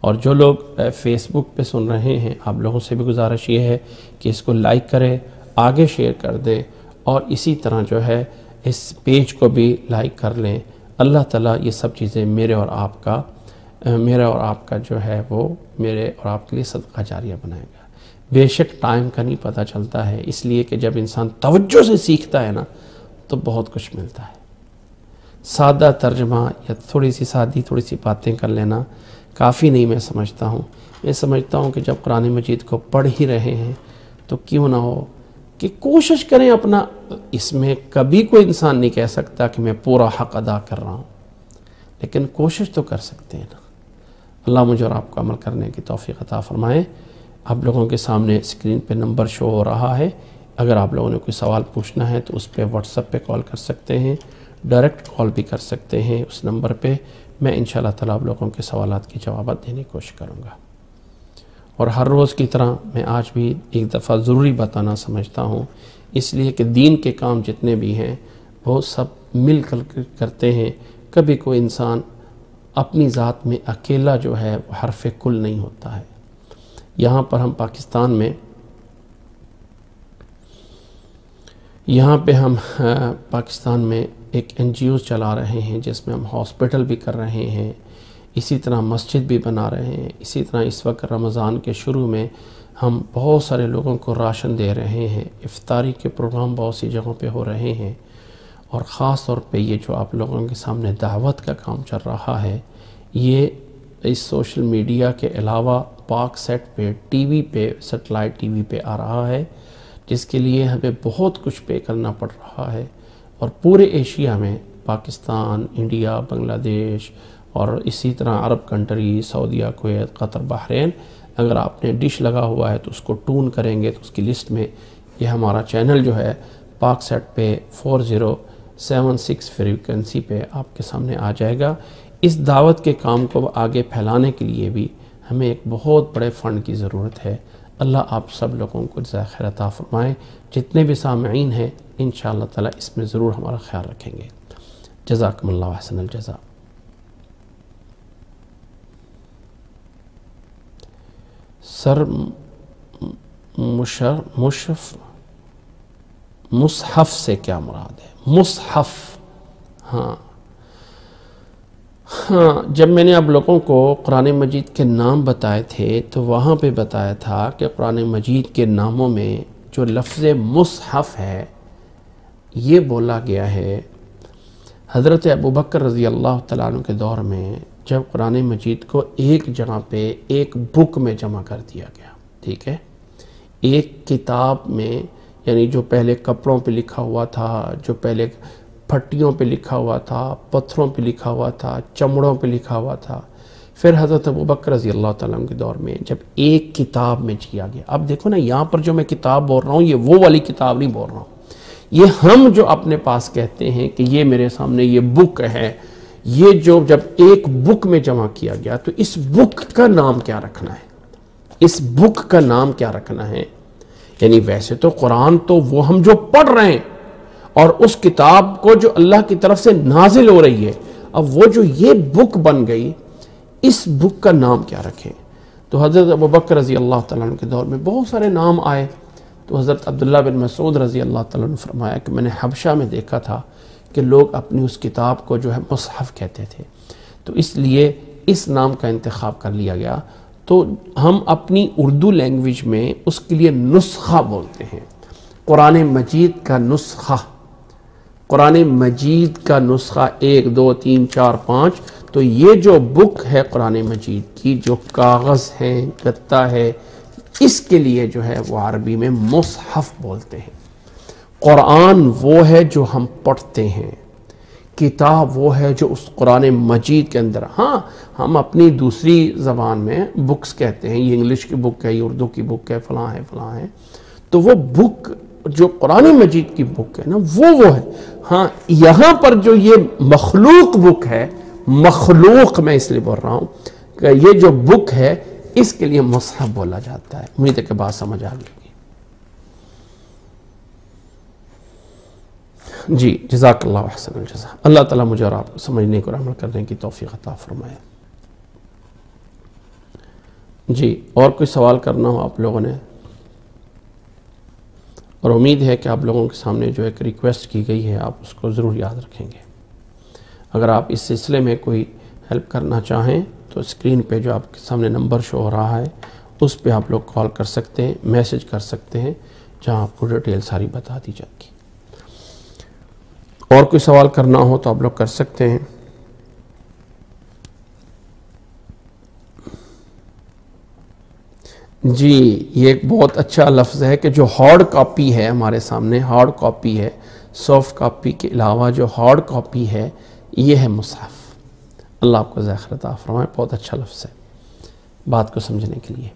Speaker 2: اور جو لوگ فیس بک پہ سن رہے ہیں، آپ لوگوں سے بھی گزارش یہ ہے کہ اس کو لائک کریں، آگے شیئر کر دیں، اور اسی طرح جو ہے اس پیج کو بھی لائک کر لیں۔ اللہ تعالیٰ یہ سب چیزیں میرا اور آپ کا جو ہے وہ میرے اور آپ کے لیے صدقہ جاریہ بنائے گا۔ بے شک ٹائم کا نہیں پتہ چلتا ہے، اس لیے کہ جب انسان توجہ سے سیکھتا ہے نا تو بہت کچھ ملتا ہے۔ سادہ ترجمہ یا تھوڑی سی باتیں کر لینا کافی نہیں، میں سمجھتا ہوں کہ جب قرآن مجید کو پڑھ ہی رہے ہیں تو کیوں نہ ہو کہ کوشش کریں اپنا، اس میں کبھی کوئی انسان نہیں کہہ سکتا کہ میں پورا حق ادا کر رہا ہوں، لیکن کوشش تو کر سکتے ہیں نا۔ اللہ مجھے اور آپ کو عمل کرنے کی توفیق عطا فرمائے۔ آپ لوگوں کے سامنے اسکرین پہ نمبر شو ہو رہا ہے، اگر آپ لوگوں نے کوئی سوال پوچھنا ہے تو اس پہ واٹس ایپ پہ کال کر سکتے ہیں، ڈائریکٹ کال بھی کر سکتے ہیں اس نمبر پہ۔ میں انشاءاللہ تعالیٰ آپ لوگوں کے سوالات کی جوابات دینے کی کوشش کروں گا۔ اور ہر روز کی طرح میں آج بھی ایک دفعہ ضروری بتانا سمجھتا ہوں، اس لیے کہ دین کے کام جتنے بھی ہیں وہ سب مل کر کرتے ہیں۔ کبھی کوئی انسان اپنی ذات میں اکیلا جو ہے وہ حرف کل نہیں ہوتا ہے۔ یہاں پر ہم پاکستان میں ایک NGOs چلا رہے ہیں جس میں ہم ہاسپٹل بھی کر رہے ہیں، اسی طرح مسجد بھی بنا رہے ہیں، اسی طرح اس وقت رمضان کے شروع میں ہم بہت سارے لوگوں کو راشن دے رہے ہیں، افطاری کے پروگرام بہت سی جگہوں پہ ہو رہے ہیں، اور خاص طور پہ یہ جو آپ لوگوں کے سامنے دعوت کا کام چل رہا ہے، یہ اس سوشل میڈیا کے علاوہ پاک سیٹ پہ ٹی وی پہ سیٹلائٹ ٹی وی پہ آ رہا ہے، جس کے لیے ہمیں بہت کچھ پے کرنا پڑ رہا ہے۔ اور پورے ایشیا میں پاکستان، انڈیا، بنگلہ دیش اور اسی طرح عرب کنٹری، سعودیہ، کویت، قطر، بحرین، اگر آپ نے ڈش لگا ہوا ہے تو اس کو ٹون کریں گے تو اس کی لسٹ میں یہ ہمارا چینل جو ہے پاک سیٹ پہ 4076 فریکوینسی پہ آپ کے سامنے آ جائے گا۔ اس دعوت کے کام کو آگے پھیلانے کے لیے بھی ہمیں ایک بہت بڑے فنڈ کی ضرورت ہے۔ اللہ آپ سب لوگوں کو جزائے خیر عطا فرمائے۔ جتنے بھی سامعین ہیں انشاءاللہ تعالی اس میں ضرور ہمارا خیال رکھیں گے۔ جزاکم اللہ احسن الجزا۔ سر مصحف سے کیا مراد ہے؟ مصحف، ہاں جب میں نے آپ لوگوں کو قرآن مجید کے نام بتائے تھے تو وہاں پہ بتایا تھا کہ قرآن مجید کے ناموں میں جو لفظ مصحف ہے یہ بولا گیا ہے حضرت ابوبکر رضی اللہ تعالیٰ عنہ کے دور میں، جب قرآن مجید کو ایک جگہ پہ ایک بک میں جمع کر دیا گیا، ٹھیک ہے، ایک کتاب میں، یعنی جو پہلے کپڑوں پہ لکھا ہوا تھا، جو پہلے پھٹیوں پہ لکھا ہوا تھا، پتھروں پہ لکھا ہوا تھا، چمڑوں پہ لکھا ہوا تھا، پھر حضرت ابوبکر رضی اللہ تعالیٰ عنہ کے دور میں جب ایک کتاب میں کیا گیا۔ اب دیکھو نا، یہاں پر جو میں کتاب بول رہا ہوں یہ وہ والی کتاب نہیں بول رہا ہوں، یہ ہم جو اپنے پاس کہتے ہیں کہ یہ میرے سامنے یہ بک ہے، یہ جو جب ایک بک میں جمع کیا گیا تو اس بک کا نام کیا رکھنا ہے؟ اس بک کا نام کیا رکھنا ہے؟ یعنی ویسے تو قرآن تو وہ ہم جو پڑھ رہے ہیں اور اس کتاب کو جو اللہ کی طرف سے نازل ہو رہی ہے، اب وہ جو یہ بک بن گئی، اس بک کا نام کیا رکھیں؟ تو حضرت ابوبکر رضی اللہ تعالیٰ عنہ کے دور میں بہت سارے نام آئے، تو حضرت عبداللہ بن مسعود رضی اللہ تعالیٰ عنہ فرمایا کہ میں نے حبشہ میں دیکھا تھا کہ لوگ اپنی اس کتاب کو جو ہے مصحف کہتے تھے، تو اس لیے اس نام کا انتخاب کر لیا گیا۔ تو ہم اپنی اردو لینگویج میں اس کے لیے نسخہ بولتے ہیں، قرآن مجید کا نسخہ، قرآن مجید کا نسخہ 1 2 3 4 5۔ تو یہ جو بک ہے قرآن مجید کی، جو کاغذ ہے، گتہ ہے، اس کے لیے جو ہے وہ عربی میں مصحف بولتے ہیں۔ قرآن وہ ہے جو ہم پڑھتے ہیں، کتاب وہ ہے جو اس قرآن مجید کے اندر، ہاں ہم اپنی دوسری زبان میں بکس کہتے ہیں، یہ انگلش کی بک ہے، یہ اردو کی بک ہے، فلاں ہے فلاں ہے، تو وہ بک جو قرآن مجید کی بک ہے نا وہ ہے. ہاں یہاں پر جو یہ مخلوق بک ہے، مخلوق میں اس لیے بول رہا ہوں کہ یہ جو بک ہے اس کے لیے مصحف بولا جاتا ہے. امید ہے کہ بات سمجھ آ گئی. جی جزاک اللہ احسن الجزا. اللہ تعالیٰ مجھے اور آپ کو سمجھنے کو اور عمل کرنے کی توفیق عطا فرمائے. جی اور کوئی سوال کرنا ہو آپ لوگوں نے؟ اور امید ہے کہ آپ لوگوں کے سامنے جو ایک ریکویسٹ کی گئی ہے آپ اس کو ضرور یاد رکھیں گے. اگر آپ اس سلسلے میں کوئی ہیلپ کرنا چاہیں تو اسکرین پہ جو آپ کے سامنے نمبر شو ہو رہا ہے اس پہ آپ لوگ کال کر سکتے ہیں، میسج کر سکتے ہیں، جہاں آپ کو ڈیٹیل ساری بتا دی جائے گی. اور کوئی سوال کرنا ہو تو آپ لوگ کر سکتے ہیں. جی یہ ایک بہت اچھا لفظ ہے کہ جو ہارڈ کاپی ہے ہمارے سامنے، ہارڈ کاپی ہے، سافٹ کاپی کے علاوہ جو ہارڈ کاپی ہے یہ ہے مصحف. اللہ آپ کو ذخر عطا فرمائے. بہت اچھا لفظ ہے بات کو سمجھنے کے لیے.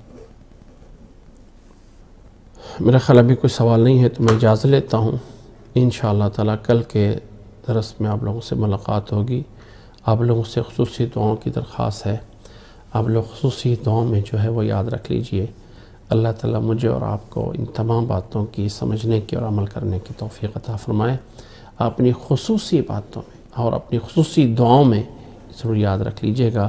Speaker 2: میرا خیال ابھی کوئی سوال نہیں ہے تو میں اجازت لیتا ہوں. انشاءاللہ تعالیٰ کل کے درس میں آپ لوگوں سے ملاقات ہوگی. آپ لوگوں سے خصوصی دعاؤں کی درخواست ہے. آپ لوگ خصوصی دعاؤں میں جو ہے وہ یاد رکھ لیجئے. اللہ تعالیٰ مجھے اور آپ کو ان تمام باتوں کی سمجھنے کی اور عمل کرنے کی توفیق عطا فرمائے. اپنی خصوصی باتوں میں اور اپنی خصوصی دعاؤں میں ضرور یاد رکھ لیجئے گا.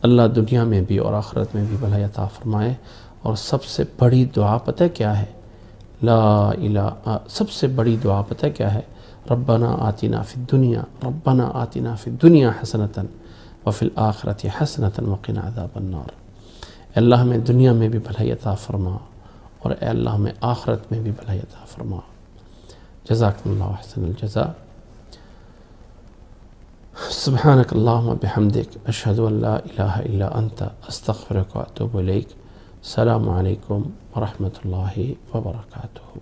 Speaker 2: اللہ دنیا میں بھی اور آخرت میں بھی بھلائی عطا فرمائے. اور سب سے بڑی دعا پتہ کیا ہے؟ سب سے بڑی دعا پتہ کیا ہے؟ ربنا آتنا فی الدنیا، ربنا آتنا فی الدنیا حسنۃ وفی الآخرۃ حسنۃ وقنا عذاب النار. اے اللہ ہمیں دنیا میں بھی بھلائی عطا فرما اور اے اللہ ہمیں آخرت میں بھی بھلائی عطا فرما. جزاکم اللہ احسن الجزاء. سبحانک اللہم بحمدک اشہد ان لا الہ الا انت استغفرک واتوب الیک. السلام علیکم ورحمۃ اللہ وبرکاتہ.